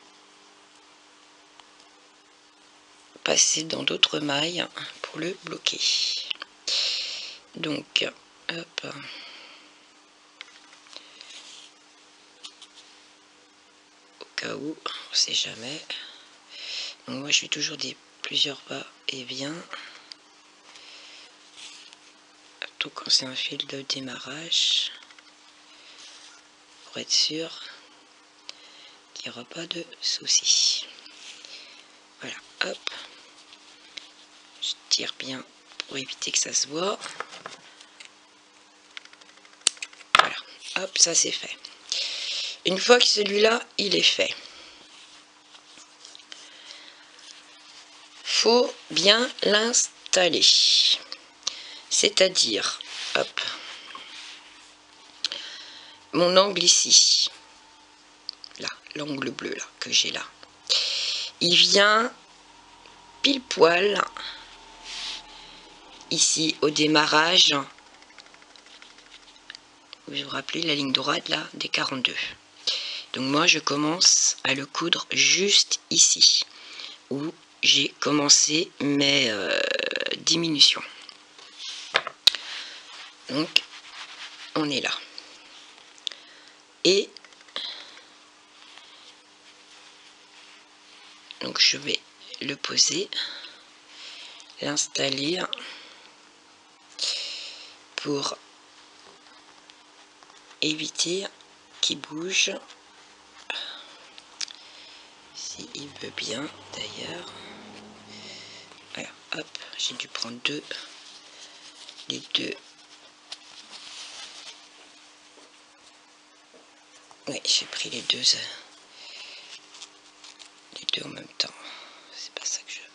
passer dans d'autres mailles pour le bloquer. Donc, hop. Au cas où, on sait jamais. Donc moi, je fais toujours des plusieurs va et vient. Surtout quand c'est un fil de démarrage. Pour être sûr qu'il n'y aura pas de soucis. Voilà, hop. Je tire bien pour éviter que ça se voit. Voilà, hop, ça c'est fait. Une fois que celui-là, il est fait, faut bien l'installer. C'est-à-dire, hop, mon angle ici, là, l'angle bleu là que j'ai là, il vient pile poil ici au démarrage. Vous vous rappelez la ligne droite là des 42. Donc moi je commence à le coudre juste ici où j'ai commencé mes diminutions. Donc on est là. Et donc je vais le poser, l'installer pour éviter qu'il bouge. S'il veut bien d'ailleurs. Voilà, hop, j'ai dû prendre les deux. Oui, j'ai pris les deux en même temps. C'est pas ça que je veux.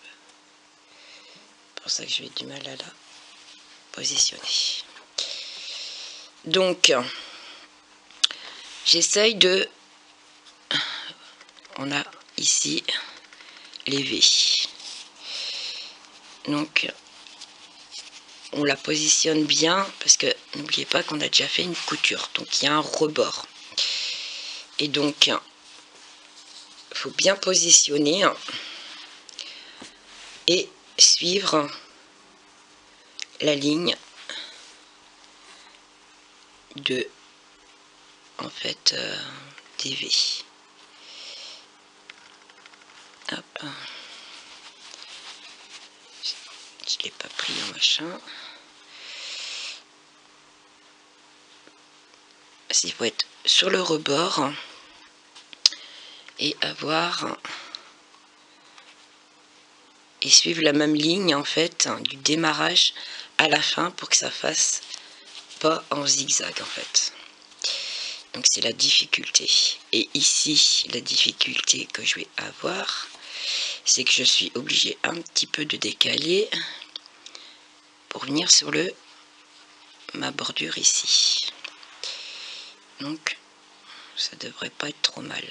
C'est pour ça que j'ai du mal à la positionner. Donc, j'essaye de... On a ici les V. Donc, on la positionne bien parce que n'oubliez pas qu'on a déjà fait une couture. Donc, il y a un rebord. Et donc, il faut bien positionner et suivre la ligne de, en fait, des V. Hop. Je ne l'ai pas pris en machin. Il faut être sur le rebord et avoir et suivre la même ligne en fait du démarrage à la fin pour que ça fasse pas en zigzag en fait. Donc c'est la difficulté. Et ici la difficulté que je vais avoir, c'est que je suis obligée un petit peu de décaler pour venir sur ma bordure ici. Donc ça devrait pas être trop mal.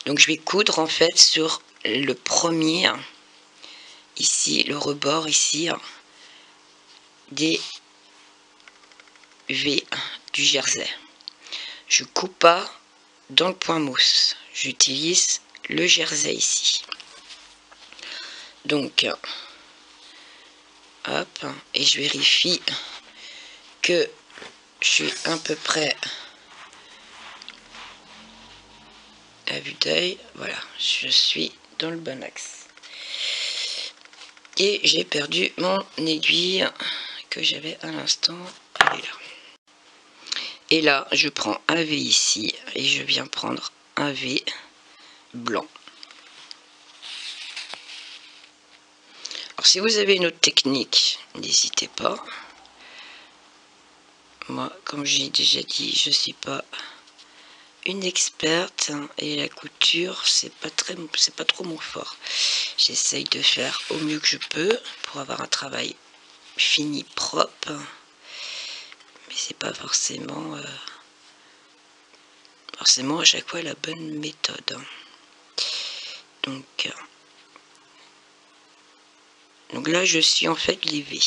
Donc je vais coudre en fait sur le premier ici, le rebord ici des V du jersey. Je coupe pas dans le point mousse, j'utilise le jersey ici. Donc hop, et je vérifie que je suis à peu près à vue d'œil. Voilà, je suis dans le bon axe. Et j'ai perdu mon aiguille que j'avais à l'instant. Elle est là. Et là, je prends un V ici et je viens prendre un V blanc. Alors, si vous avez une autre technique, n'hésitez pas. Moi, comme j'ai déjà dit, je ne suis pas une experte et la couture, c'est pas trop mon fort. J'essaye de faire au mieux que je peux pour avoir un travail fini, propre. Mais c'est pas forcément à chaque fois la bonne méthode. Donc là je suis en fait les V,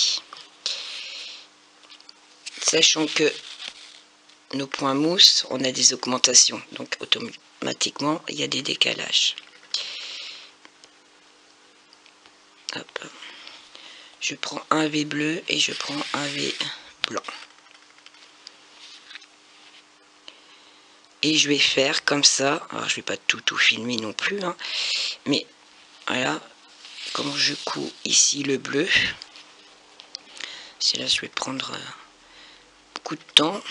sachant que nos points mousse on a des augmentations, donc automatiquement il y a des décalages. Hop. Je prends un V bleu et je prends un V blanc. Et je vais faire comme ça. Alors je vais pas tout filmer non plus, hein, mais voilà comment je couds ici le bleu. C'est là je vais prendre beaucoup de temps.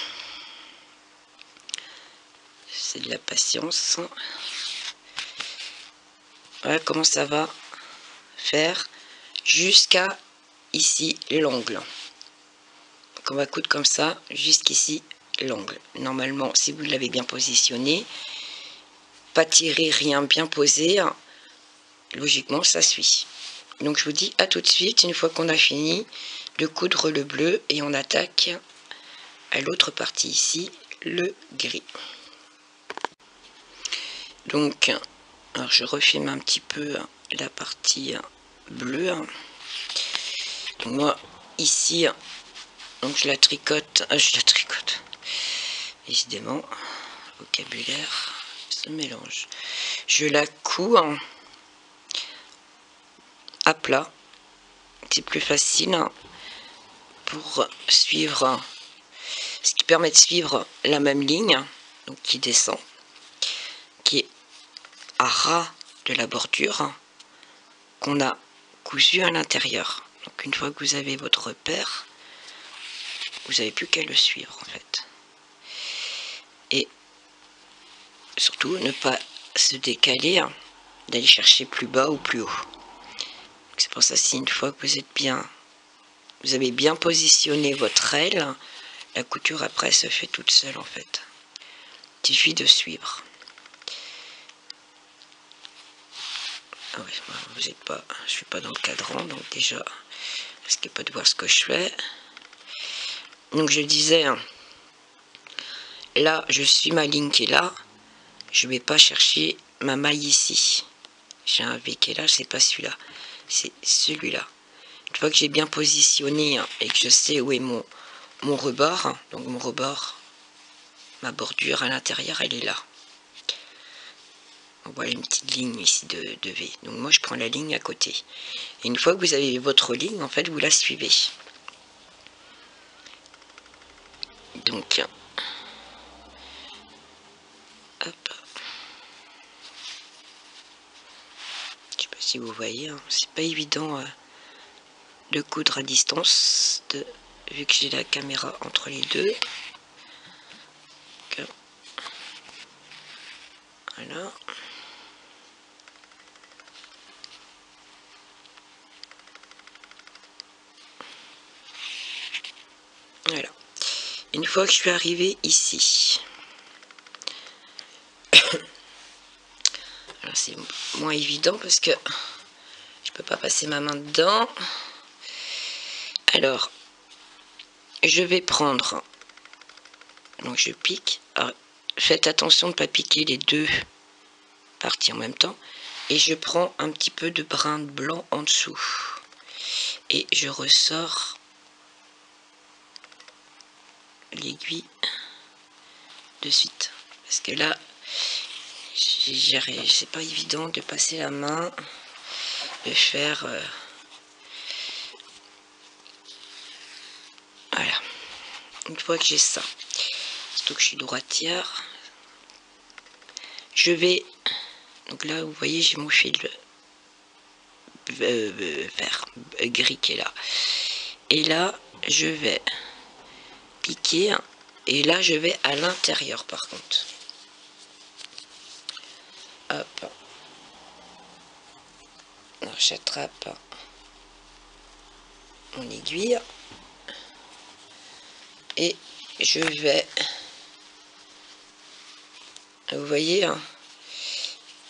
C'est de la patience. Voilà comment ça va faire jusqu'à ici l'ongle. Donc on va coudre comme ça jusqu'ici l'ongle. Normalement, si vous l'avez bien positionné, pas tirer, rien, bien posé, logiquement ça suit. Donc je vous dis à tout de suite une fois qu'on a fini de coudre le bleu et on attaque à l'autre partie ici le gris. Donc alors je refilme un petit peu la partie bleue. Donc moi ici donc je la tricote, évidemment, vocabulaire se mélange. Je la couds à plat, c'est plus facile pour suivre, ce qui permet de suivre la même ligne, donc qui descend, qui est à ras de la bordure qu'on a cousu à l'intérieur. Donc une fois que vous avez votre repère, vous n'avez plus qu'à le suivre en fait. Et surtout ne pas se décaler, d'aller chercher plus bas ou plus haut. C'est pour ça, si une fois que vous avez bien positionné votre aile, la couture après se fait toute seule en fait. Il suffit de suivre. Ah oui, vous êtes pas, je suis pas dans le cadran, donc déjà, vous risquez pas de voir ce que je fais. Donc je disais, là, je suis ma ligne qui est là. Je vais pas chercher ma maille ici. J'ai un V qui est là, c'est pas celui-là. C'est celui-là. Une fois que j'ai bien positionné hein, et que je sais où est mon rebord, hein, donc mon rebord, ma bordure à l'intérieur, elle est là. On voit une petite ligne ici de V. Donc moi, je prends la ligne à côté. Et une fois que vous avez votre ligne, en fait, vous la suivez. Donc, hop. Je sais pas si vous voyez, hein, c'est pas évident de coudre à distance, vu que j'ai la caméra entre les deux. Donc, voilà. Voilà. Une fois que je suis arrivée ici, alors c'est moins évident parce que je peux pas passer ma main dedans. Alors, je vais prendre, donc je pique. Alors, faites attention de ne pas piquer les deux parties en même temps. Et je prends un petit peu de brin de blanc en dessous. Et je ressors l'aiguille de suite. Parce que là, c'est pas évident de passer la main, de faire... voilà. Une fois que j'ai ça, surtout que je suis droitière, je vais... Donc là, vous voyez, j'ai mon fil vert, gris qui est là. Et là, je vais piquer. Et là, je vais à l'intérieur, par contre. Hop. Alors, j'attrape mon aiguille. Et je vais... Vous voyez, hein,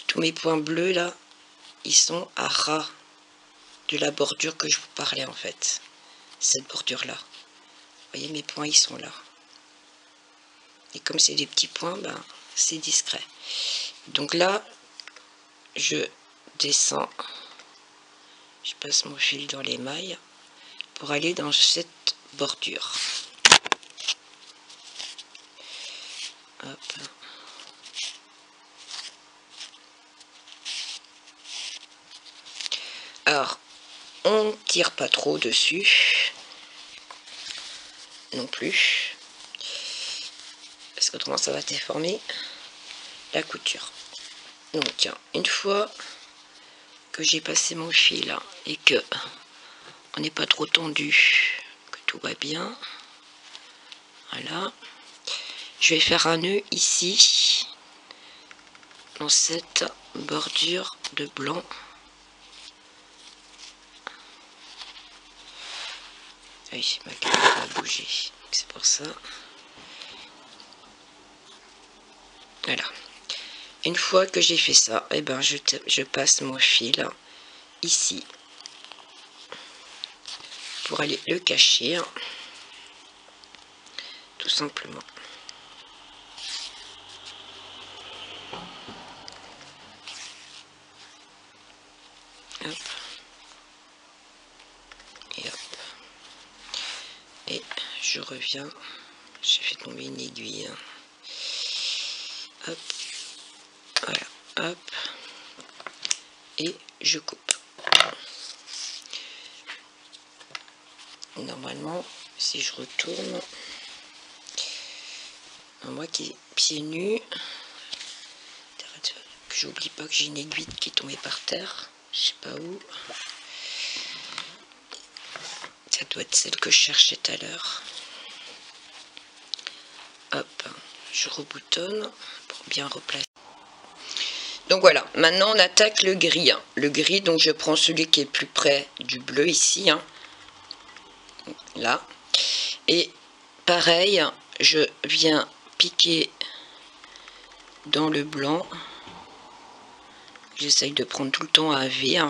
tous mes points bleus, là, ils sont à ras de la bordure que je vous parlais, en fait. Cette bordure-là. Vous voyez, mes points, ils sont là. Et comme c'est des petits points, ben, c'est discret. Donc là, je descends. Je passe mon fil dans les mailles pour aller dans cette bordure. Hop. Alors, on tire pas trop dessus. Non plus. Parce qu'autrement, ça va déformer la couture. Donc, une fois que j'ai passé mon fil et que on n'est pas trop tendu, que tout va bien, voilà, je vais faire un nœud ici dans cette bordure de blanc. Oui, ma caméra a bougé, c'est pour ça. Voilà. Une fois que j'ai fait ça, eh ben je passe mon fil ici pour aller le cacher, tout simplement. Hop. Et hop. Et je reviens. J'ai fait tomber une aiguille. Hop. Voilà. Hop. Et je coupe. Normalement, si je retourne, moi qui est pieds nus, que j'oublie pas que j'ai une aiguille qui est tombée par terre, je sais pas où. Ça doit être celle que je cherchais tout à l'heure. Hop, je reboutonne pour bien replacer. Donc voilà, maintenant on attaque le gris. Le gris, donc je prends celui qui est plus près du bleu ici, là. Et pareil, je viens piquer dans le blanc. J'essaye de prendre tout le temps un V.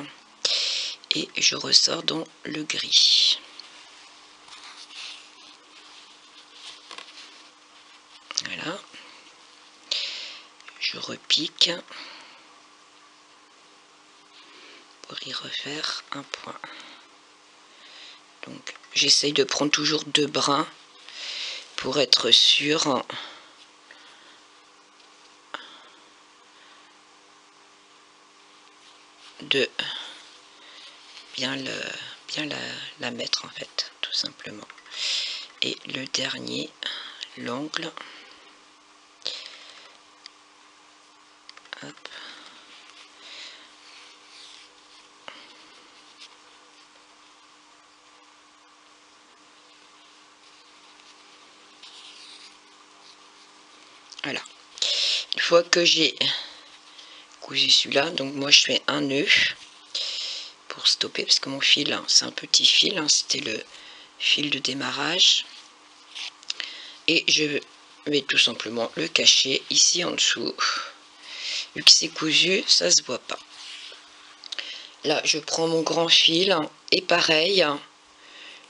Et je ressors dans le gris. Voilà. je repique pour y refaire un point. Donc j'essaye de prendre toujours 2 brins pour être sûr de bien la mettre en fait, tout simplement. Et le dernier, l'ongle, hop. Voilà, une fois que j'ai cousu celui-là, donc moi je fais un nœud pour stopper parce que mon fil, hein, c'est un petit fil, hein, c'était le fil de démarrage, et je vais tout simplement le cacher ici en dessous. Vu que c'est cousu, ça se voit pas. Là je prends mon grand fil et pareil,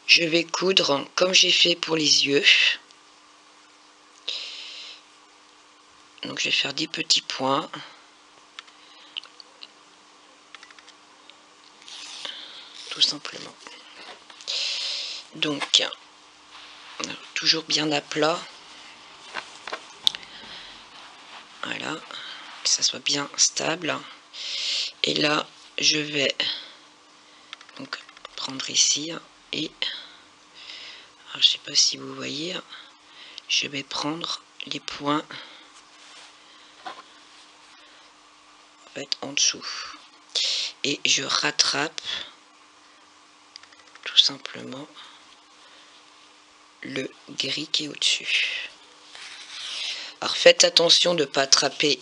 je vais coudre comme j'ai fait pour les yeux. Donc je vais faire des petits points. Tout simplement. Donc toujours bien à plat. Voilà, que ça soit bien stable. Et là je vais donc prendre ici et alors, je sais pas si vous voyez, je vais prendre les points en fait en dessous et je rattrape tout simplement le gris qui est au-dessus. Alors faites attention de ne pas attraper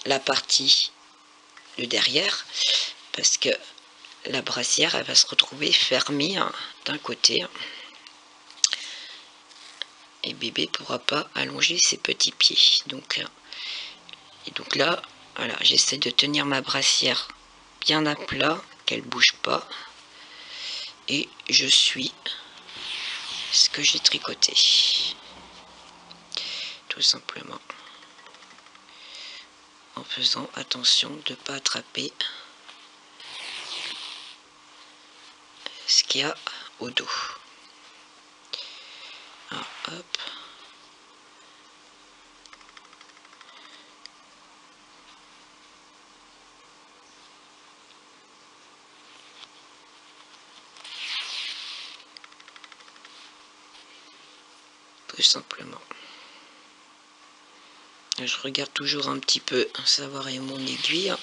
la partie de derrière parce que la brassière elle va se retrouver fermée d'un côté et bébé pourra pas allonger ses petits pieds. Donc là voilà, j'essaie de tenir ma brassière bien à plat, qu'elle bouge pas, et je suis ce que j'ai tricoté tout simplement en faisant attention de ne pas attraper ce qu'il y a au dos. Alors, hop. Tout simplement. Je regarde toujours un petit peu savoir et mon aiguille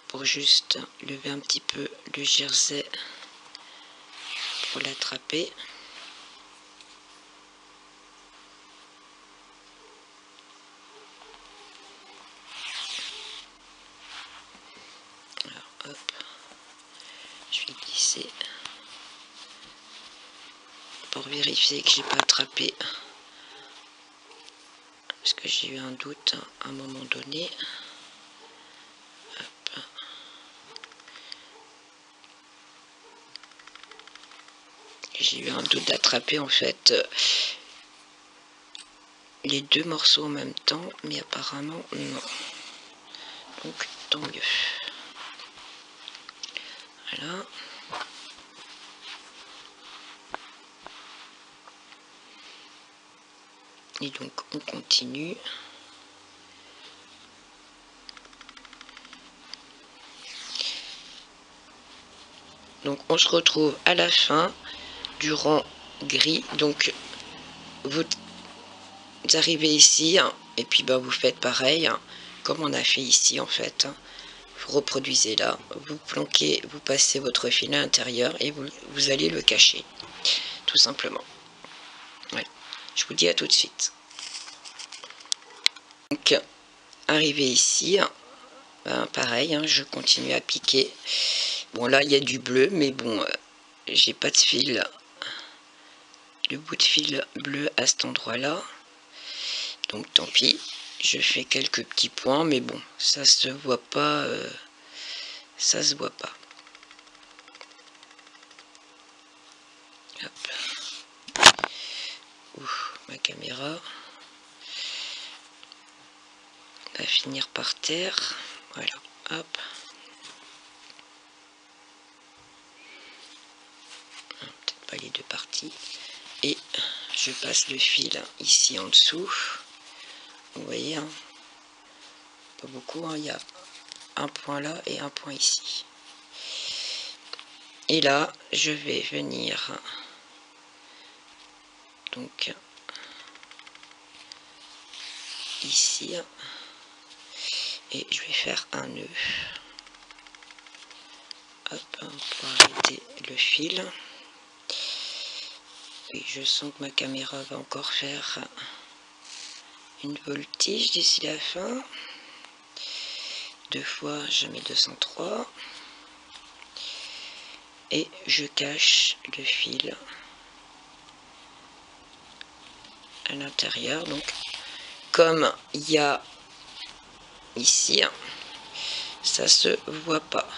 pour juste lever un petit peu le jersey pour l'attraper. Alors hop, je vais glisser pour vérifier que j'ai pas attrapé parce que j'ai eu un doute à un moment donné. Hop. J'ai eu un doute d'attraper en fait les 2 morceaux en même temps, mais apparemment non. Donc tant mieux. Voilà. Et donc on continue. Donc on se retrouve à la fin du rang gris. Donc vous arrivez ici et puis bah, vous faites pareil comme on a fait ici en fait. Vous reproduisez là, vous planquez, vous passez votre fil à l'intérieur et vous allez le cacher tout simplement. Ouais. Je vous dis à tout de suite. Donc arrivé ici, ben, pareil, je continue à piquer. Bon là il y a du bleu, mais bon j'ai pas de fil, le bout de fil bleu à cet endroit là, donc tant pis. Je fais quelques petits points, mais bon ça se voit pas, ça se voit pas. Hop. ma caméra va finir par terre. Voilà, hop. Peut-être pas les deux parties. Et je passe le fil ici en dessous. Vous voyez, hein, pas beaucoup, hein, il y a un point là et un point ici. Et là, je vais venir donc ici et je vais faire un nœud. Hop, pour arrêter le fil. Et je sens que ma caméra va encore faire une voltige d'ici la fin. 2 fois, je mets 203. Et je cache le fil à l'intérieur. Donc, comme il y a ici, ça se voit pas.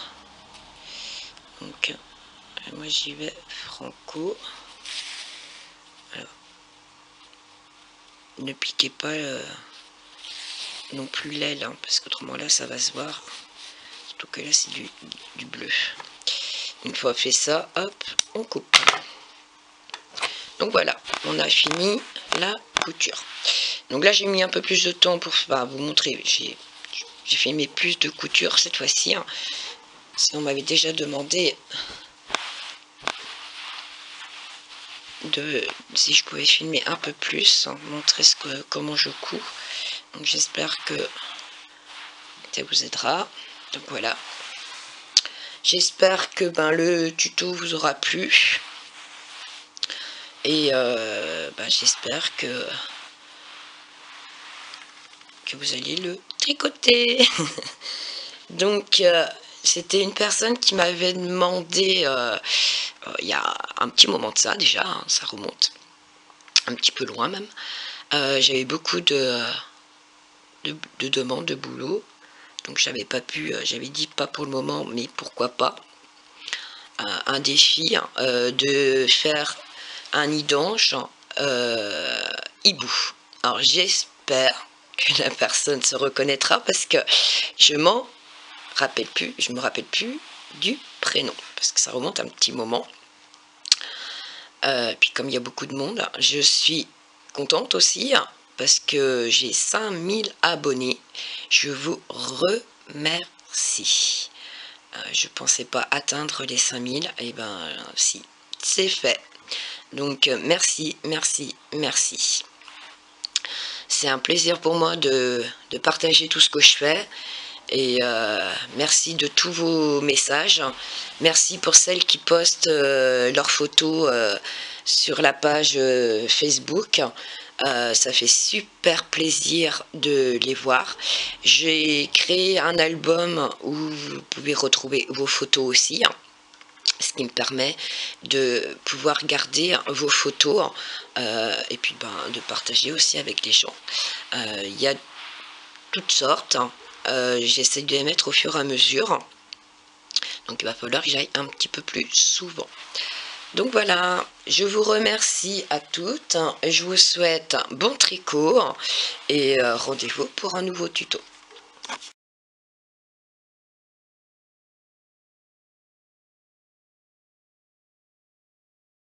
Donc, moi j'y vais franco. Alors, ne piquez pas non plus l'aile, hein, parce qu'autrement là ça va se voir. Surtout que là c'est du bleu. Une fois fait ça, hop, on coupe. Donc voilà, on a fini la couture. Donc là j'ai mis un peu plus de temps pour vous montrer. J'ai filmé plus de couture cette fois-ci. Hein. Sinon on m'avait déjà demandé si je pouvais filmer un peu plus, hein, montrer comment je couds. Donc j'espère que ça vous aidera. Donc voilà. J'espère que le tuto vous aura plu. Et j'espère que vous allez le tricoter. Donc c'était une personne qui m'avait demandé il y a un petit moment de ça déjà, hein, ça remonte un petit peu loin même. J'avais beaucoup de demandes de boulot, donc j'avais pas pu, j'avais dit pas pour le moment, mais pourquoi pas un défi de faire un nid d'ange hibou. Alors j'espère que la personne se reconnaîtra parce que je me rappelle plus du prénom parce que ça remonte un petit moment. Puis comme il y a beaucoup de monde, je suis contente aussi parce que j'ai 5000 abonnés. Je vous remercie. Je pensais pas atteindre les 5000, et si, c'est fait. Donc merci. C'est un plaisir pour moi de partager tout ce que je fais. Et merci de tous vos messages. Merci pour celles qui postent leurs photos sur la page Facebook. Ça fait super plaisir de les voir. J'ai créé un album où vous pouvez retrouver vos photos aussi, ce qui me permet de pouvoir garder vos photos et puis de partager aussi avec les gens. Il y a toutes sortes. J'essaie de les mettre au fur et à mesure. Donc il va falloir que j'aille un petit peu plus souvent. Donc voilà, je vous remercie à toutes. Je vous souhaite bon tricot et rendez-vous pour un nouveau tuto.